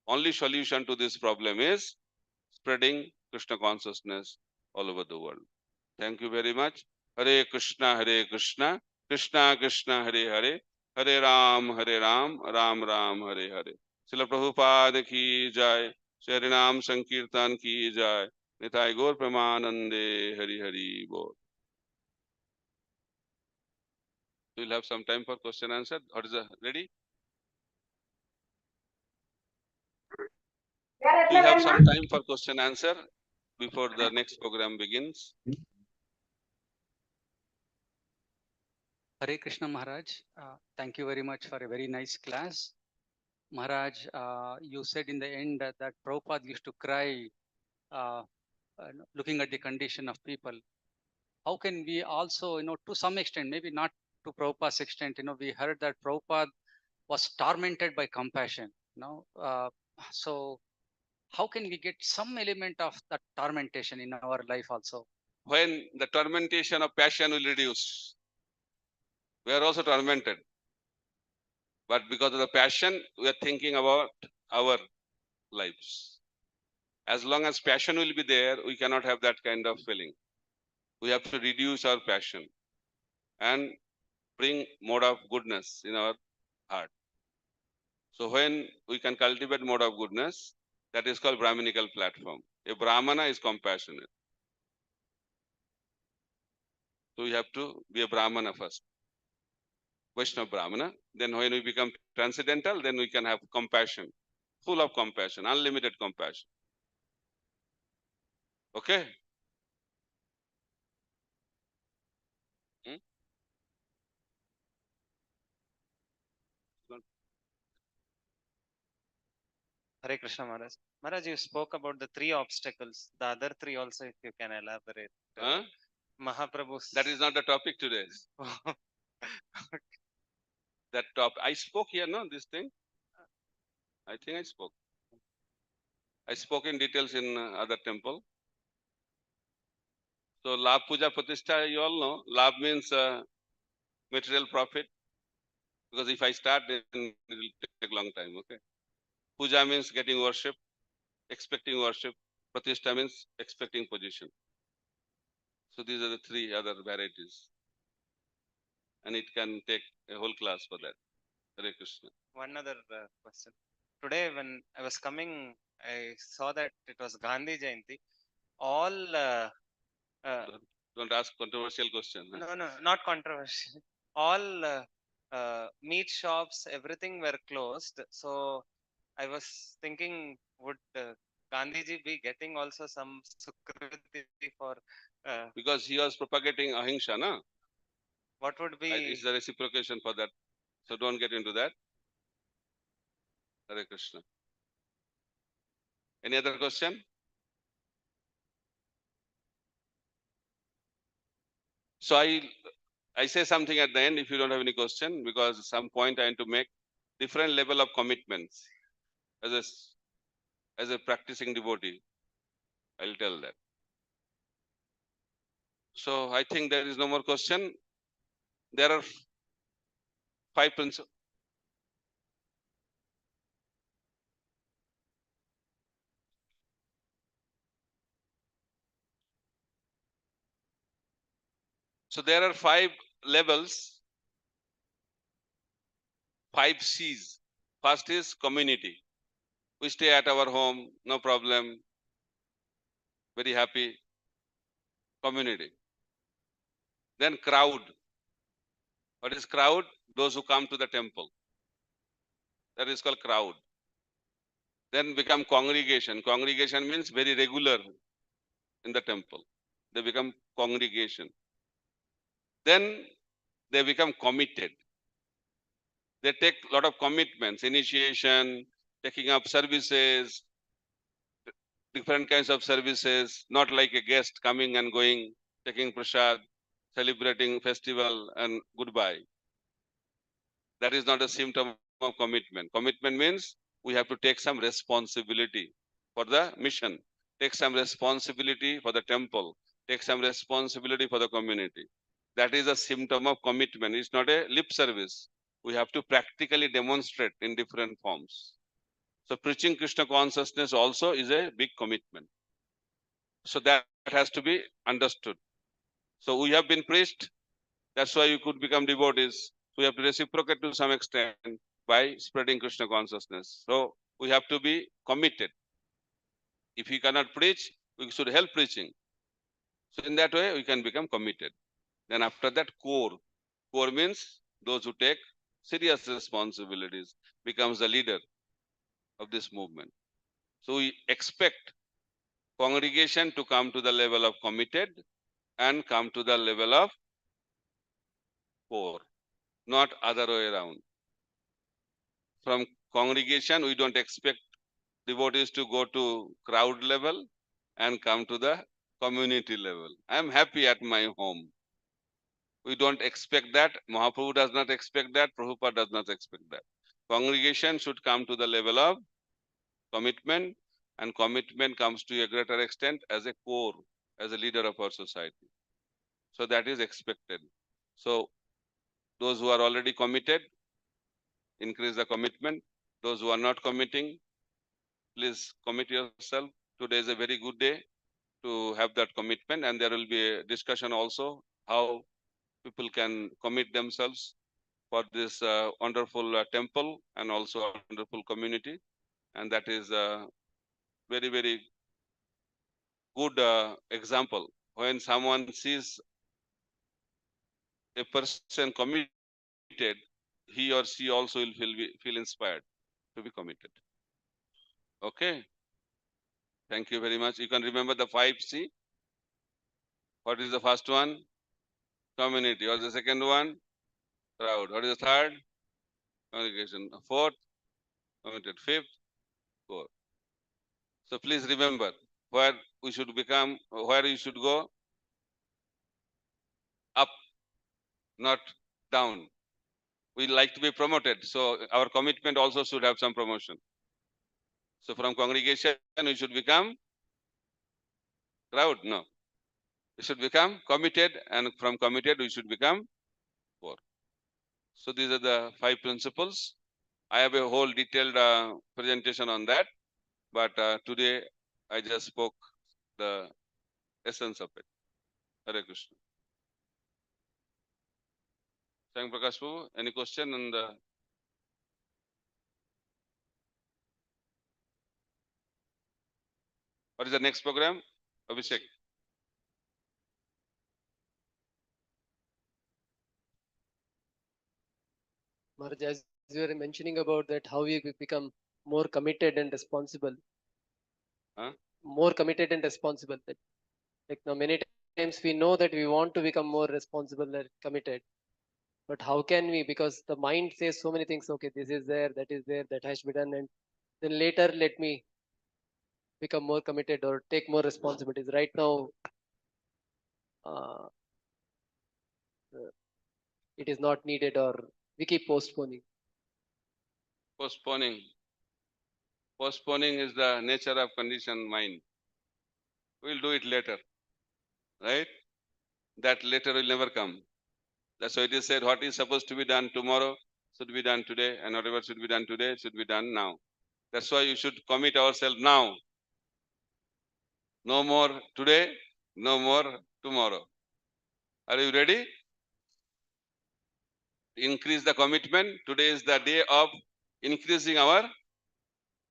Speaker 1: only solution to this problem is spreading Krishna consciousness all over the world. Thank you very much. Hare Krishna, Krishna Krishna, Hare Hare, Hare Ram, Ram Ram, Hare Hare. Srila Prabhupada ki jai, Shri Harinam Sankirtan ki jai, Nitai Gaur Premanande, Hari Hari Bol. We will have some time for question answer. What is the ready? We have some time for question answer before the next program begins.
Speaker 2: Hare Krishna Maharaj, thank you very much for a very nice class. Maharaj, you said in the end that Prabhupada used to cry looking at the condition of people. How can we also, to some extent, maybe not to Prabhupada's extent, we heard that Prabhupada was tormented by compassion. So how can we get some element of that tormentation in our life also?
Speaker 1: When the tormentation of passion will reduce, we are also tormented. But because of the passion, we are thinking about our lives. As long as passion will be there, we cannot have that kind of feeling. We have to reduce our passion and bring mode of goodness in our heart. So when we can cultivate mode of goodness, that is called Brahminical platform. A Brahmana is compassionate. So we have to be a Brahmana first. Vaishnava Brahmana. Then when we become transcendental, then we can have compassion, full of compassion, unlimited compassion. Okay? Hmm?
Speaker 3: Hare Krishna Maharaj. Maharaj, you spoke about the three obstacles. The other three also, if you can elaborate.
Speaker 1: Huh?
Speaker 3: Mahaprabhu's.
Speaker 1: That is not the topic today. That top. I spoke here, no, this thing? I think I spoke. I spoke in details in other temple. So, Labh Puja Pratishtha, you all know, Labh means material profit. Because if I start, then it will take a long time, okay? Puja means getting worship, expecting worship. Pratishtha means expecting position. So these are the three other varieties. And it can take a whole class for that. Hare Krishna.
Speaker 3: One other question. Today, when I was coming, I saw that it was Gandhi Jayanti. All
Speaker 1: don't ask controversial questions.
Speaker 3: No, not controversial. All meat shops, everything were closed. So I was thinking, would Gandhiji be getting also some sukriti for?
Speaker 1: Because he was propagating ahimsa, no?
Speaker 3: What would be?
Speaker 1: It's the reciprocation for that. So don't get into that. Hare Krishna. Any other question? So I say something at the end if you don't have any question, because some point I want to make. Different level of commitments as a practicing devotee. I'll tell that. So I think there is no more question. There are 5 principles. So there are 5 levels, 5 C's. First is community. We stay at our home, no problem, very happy. Community. Then crowd. What is crowd? Those who come to the temple. That is called crowd. Then become congregation. Congregation means very regular in the temple. They become congregation. Then they become committed. They take a lot of commitments, initiation, taking up services, different kinds of services, not like a guest coming and going, taking prasad, celebrating festival and goodbye. That is not a symptom of commitment. Commitment means we have to take some responsibility for the mission, take some responsibility for the temple, take some responsibility for the community. That is a symptom of commitment. It's not a lip service. We have to practically demonstrate in different forms. So preaching Krishna consciousness also is a big commitment. So that has to be understood. So we have been preached. That's why you could become devotees. We have to reciprocate to some extent by spreading Krishna consciousness. So we have to be committed. If we cannot preach, we should help preaching. So in that way, we can become committed. Then after that, core. Core means those who take serious responsibilities, becomes the leader of this movement. So we expect congregation to come to the level of committed and come to the level of core, not other way around. From congregation, we don't expect devotees to go to crowd level and come to the community level. I am happy at my home. We don't expect that. Mahaprabhu does not expect that. Prabhupada does not expect that. Congregation should come to the level of commitment, and commitment comes to a greater extent as a core, as a leader of our society. So that is expected. So those who are already committed, increase the commitment. Those who are not committing, please commit yourself. Today is a very good day to have that commitment, and there will be a discussion also how people can commit themselves for this wonderful temple and also wonderful community. And that is a very, very good example. When someone sees a person committed, he or she also will feel inspired to be committed. Okay. Thank you very much. You can remember the 5C. What is the first one? Community. What is the second one? Crowd. What is the third? Congregation. Fourth, committed. Fifth, core. So please remember where we should become, where you should go, up, not down. We like to be promoted, so our commitment also should have some promotion. So from congregation, we should become crowd. No, we should become committed, and from committed, we should become core. So these are the 5 principles. I have a whole detailed presentation on that, but today I just spoke the essence of it. Hare Krishna. Thank Prakash Prabhu. Any question on the? What is the next program? Abhishek.
Speaker 4: Maharaj, as you were mentioning about that, how we become more committed and responsible.
Speaker 1: Huh?
Speaker 4: More committed and responsible. That, like now, many times we know that we want to become more responsible and committed, but how can we? Because the mind says so many things. Okay, this is there, that has to be done, and then later let me become more committed or take more responsibilities. Right now, uh, it is not needed, or we keep postponing.
Speaker 1: Postponing. Postponing is the nature of conditioned mind. We'll do it later, right? That later will never come. That's why it is said, what is supposed to be done tomorrow should be done today, and whatever should be done today should be done now. That's why you should commit ourselves now. No more today, no more tomorrow. Are you ready? Increase the commitment. Today is the day of increasing our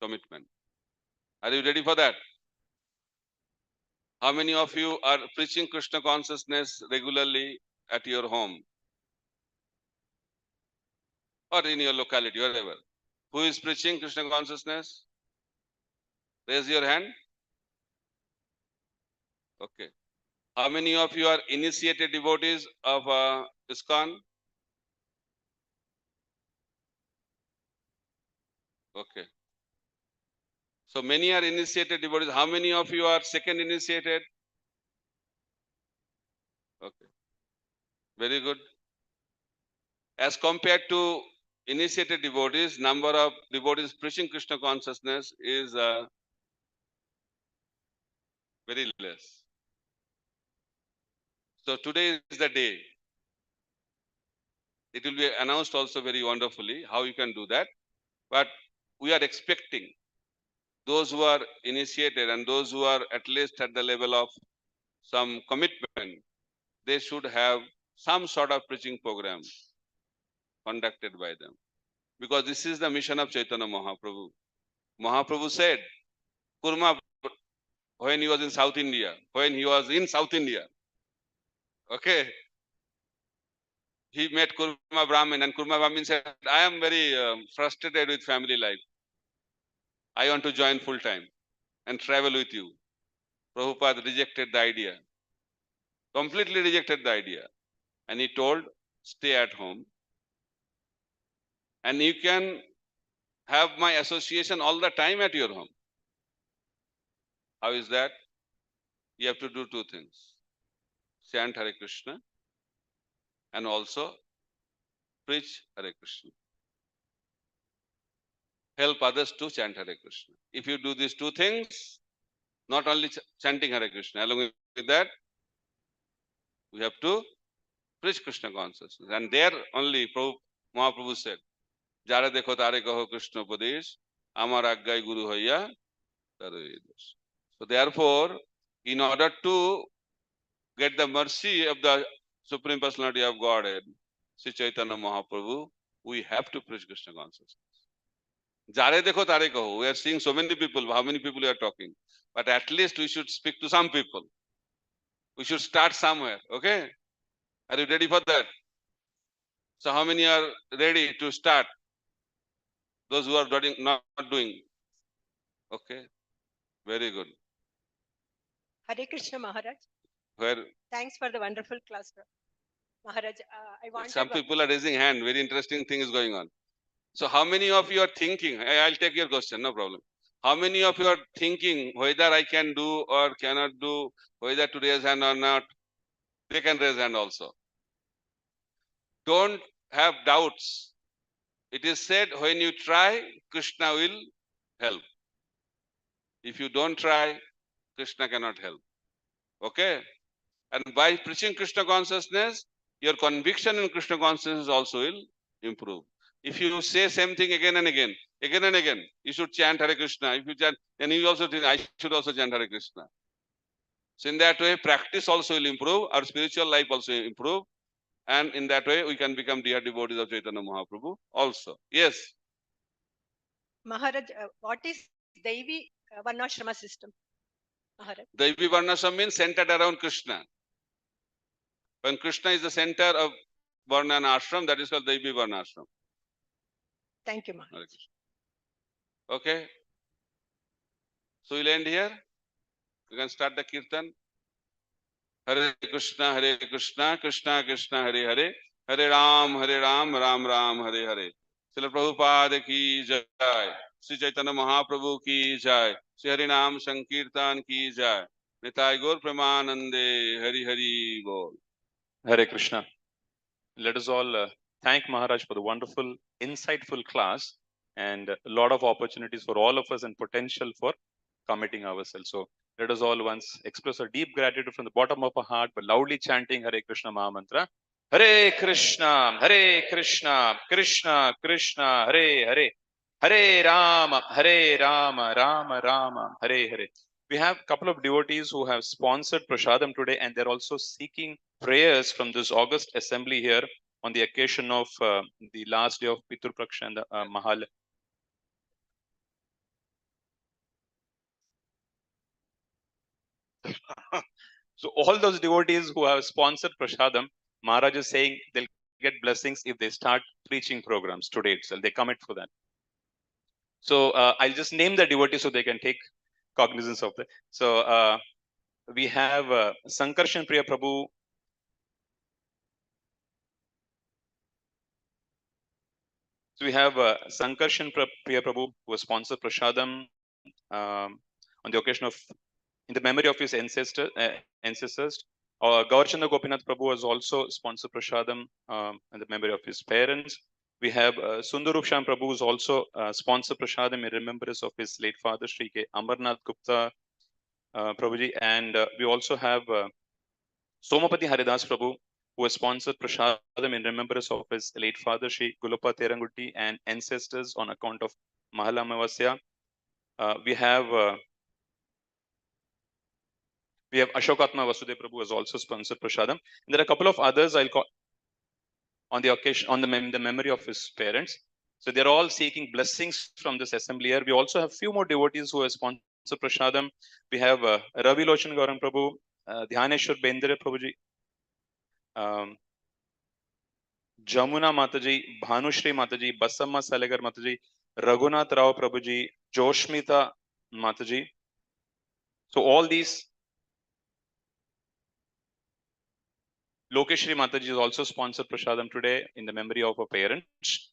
Speaker 1: commitment. Are you ready for that? How many of you are preaching Krishna consciousness regularly at your home or in your locality, wherever? Who is preaching Krishna consciousness? Raise your hand. Okay. How many of you are initiated devotees of ISKCON? Okay. So many are initiated devotees. How many of you are second initiated? Okay. Very good. As compared to initiated devotees, number of devotees preaching Krishna consciousness is very less. So today is the day. It will be announced also very wonderfully how you can do that. But we are expecting those who are initiated and those who are at least at the level of some commitment, they should have some sort of preaching program conducted by them. Because this is the mission of Chaitanya Mahaprabhu. Mahaprabhu said, Kurma, when he was in South India, okay, he met Kurma Brahmin, and Kurma Brahmin said, I am very frustrated with family life. I want to join full time and travel with you. Prabhupada rejected the idea, completely rejected the idea. And he told, stay at home. And you can have my association all the time at your home. How is that? You have to do two things. Chant Hare Krishna and also preach Hare Krishna. Help others to chant Hare Krishna. If you do these two things, not only chanting Hare Krishna, along with that, we have to preach Krishna consciousness. And there only Mahaprabhu said, Jara dekho tare kaho Krishna Upadesh, Amar Aggai Guru Hoya Taredesh. So therefore, in order to get the mercy of the Supreme Personality of Godhead, Sri Chaitanya Mahaprabhu, we have to preach Krishna consciousness. Jare dekho tare kaho. We are seeing so many people. How many people we are talking? But at least we should speak to some people. We should start somewhere. Okay? Are you ready for that? So how many are ready to start? Those who are not doing. Okay? Very good.
Speaker 5: Hare Krishna Maharaj.
Speaker 1: Where
Speaker 5: Thanks for the wonderful class, Maharaj. I wanted
Speaker 1: some people are raising hand. Very interesting thing is going on. So how many of you are thinking? I'll take your question, no problem. How many of you are thinking whether I can do or cannot do, whether to raise hand or not? They can raise hand also. Don't have doubts. It is said when you try, Krishna will help. If you don't try, Krishna cannot help. Okay? And by preaching Krishna consciousness, your conviction in Krishna consciousness also will improve. If you say same thing again and again, you should chant Hare Krishna. If you chant, then you also think, I should also chant Hare Krishna. So in that way, practice also will improve, our spiritual life also improve. And in that way, we can become dear devotees of Chaitanya Mahaprabhu also. Yes?
Speaker 5: Maharaj, what is Devi Varnashrama system? Maharaj.
Speaker 1: Devi Varnashrama means centered around Krishna. When Krishna is the center of Varna and Ashram, that is called Devi Varnashram.
Speaker 5: Thank you, Maharaj.
Speaker 1: Okay. So we'll end here. You can start the kirtan. Hare Krishna, Krishna Krishna, Hare Hare, Hare Ram, Ram Ram, Hare Hare. Srila Prabhupada ki jai, Sri Chaitanya Mahaprabhu ki jai, Sri Hari Nam Sankirtan ki jai. Nitai Gaur Premanande, Hari Hari Bol.
Speaker 6: Hare Krishna. Let us all thank Maharaj for the wonderful, insightful class and a lot of opportunities for all of us and potential for committing ourselves. So let us all once express our deep gratitude from the bottom of our heart by loudly chanting Hare Krishna Maha Mantra. Hare Krishna, Krishna Krishna, Hare Hare, Hare Rama, Rama Rama, Hare Hare. We have a couple of devotees who have sponsored Prashadam today, and they're also seeking prayers from this August assembly here on the occasion of the last day of Pitur Praksha and the Mahal. So all those devotees who have sponsored Prashadam, Maharaj is saying they'll get blessings if they start preaching programs today itself. They commit for that. So I'll just name the devotees so they can take cognizance of that. So we have Sankarshan Priya Prabhu. So we have Sankarshan Priya Prabhu who has sponsored Prashadam on the occasion of, in the memory of his ancestors. Gaurchanda Gopinath Prabhu has also sponsored Prashadam in the memory of his parents. We have Sundarup Sham Prabhu who's also sponsored Prashadam in remembrance of his late father, Sri K. Amarnath Gupta Prabhuji. And we also have Somapati Haridas Prabhu, who has sponsored Prashadam in remembrance of his late father, Sri Gulapa Terangutti, and ancestors on account of Mahala Amavasya. We have Ashokatma Vasudev Prabhu, who has also sponsored Prashadam. And there are a couple of others I'll call on the occasion, on the memory of his parents. So they're all seeking blessings from this assembly here. We also have few more devotees who have sponsored Prashadam. We have Ravi Lochan Gaurang Prabhu, Dhyaneshwar Bendre Prabhuji, Jamuna Mataji, Bhanushri Mataji, Basamma Salegar Mataji, Raghunath Rao Prabhuji, Joshmita Mataji. So all these, Lokeshri Mataji is also sponsored Prashadam today in the memory of her parents.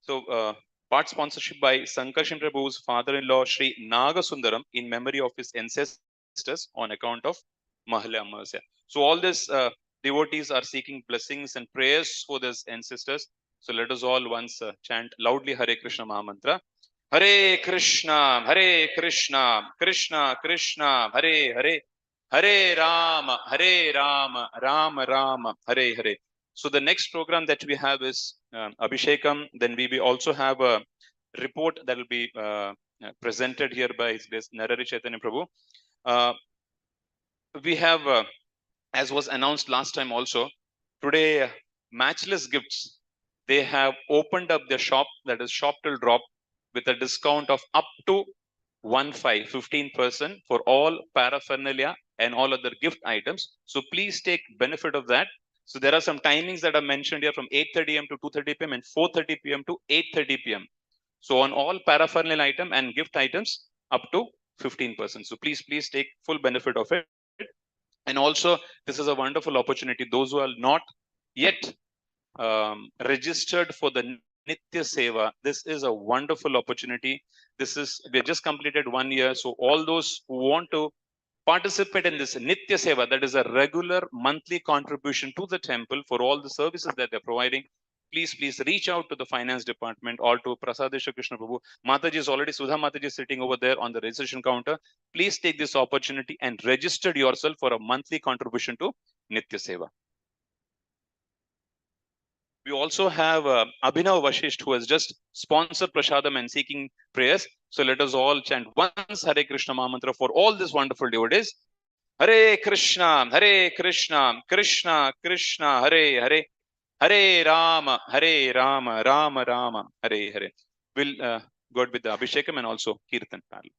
Speaker 6: So part sponsorship by Sankarshan Prabhu's father-in-law Sri Nagasundaram in memory of his ancestors on account of Mahala Amavasya. So all these devotees are seeking blessings and prayers for these ancestors. So let us all once chant loudly Hare Krishna Mahamantra. Hare Krishna, Krishna Krishna, Hare Hare, Hare Rama, Rama Rama, Hare Hare. So the next program that we have is Abhishekam. Then we also have a report that will be presented here by His Grace Narari Chaitanya Prabhu. We have, as was announced last time also, today Matchless Gifts, they have opened up their shop, that is shop till drop, with a discount of up to 15% for all paraphernalia and all other gift items. So please take benefit of that. So there are some timings that are mentioned here from 8:30 a.m. to 2:30 p.m. and 4:30 p.m. to 8:30 p.m. So on all paraphernalia item and gift items up to 15%. So please take full benefit of it. And also this is a wonderful opportunity. Those who are not yet registered for the Nitya Seva, this is a wonderful opportunity. We just completed 1 year. So all those who want to participate in this Nitya Seva, that is a regular monthly contribution to the temple for all the services that they're providing, please reach out to the finance department or to Prasadesha Krishna Prabhu. Mataji is already, Sudha Mataji is sitting over there on the registration counter. Please take this opportunity and register yourself for a monthly contribution to Nitya Seva. We also have Abhinav Vashisht, who has just sponsored Prashadam and seeking prayers. So let us all chant once Hare Krishna Mahamantra for all these wonderful devotees. Hare Krishna, Krishna Krishna, Hare Hare, Hare Rama, Rama Rama, Hare Hare. We'll go with the Abhishekam and also Kirtan parallel.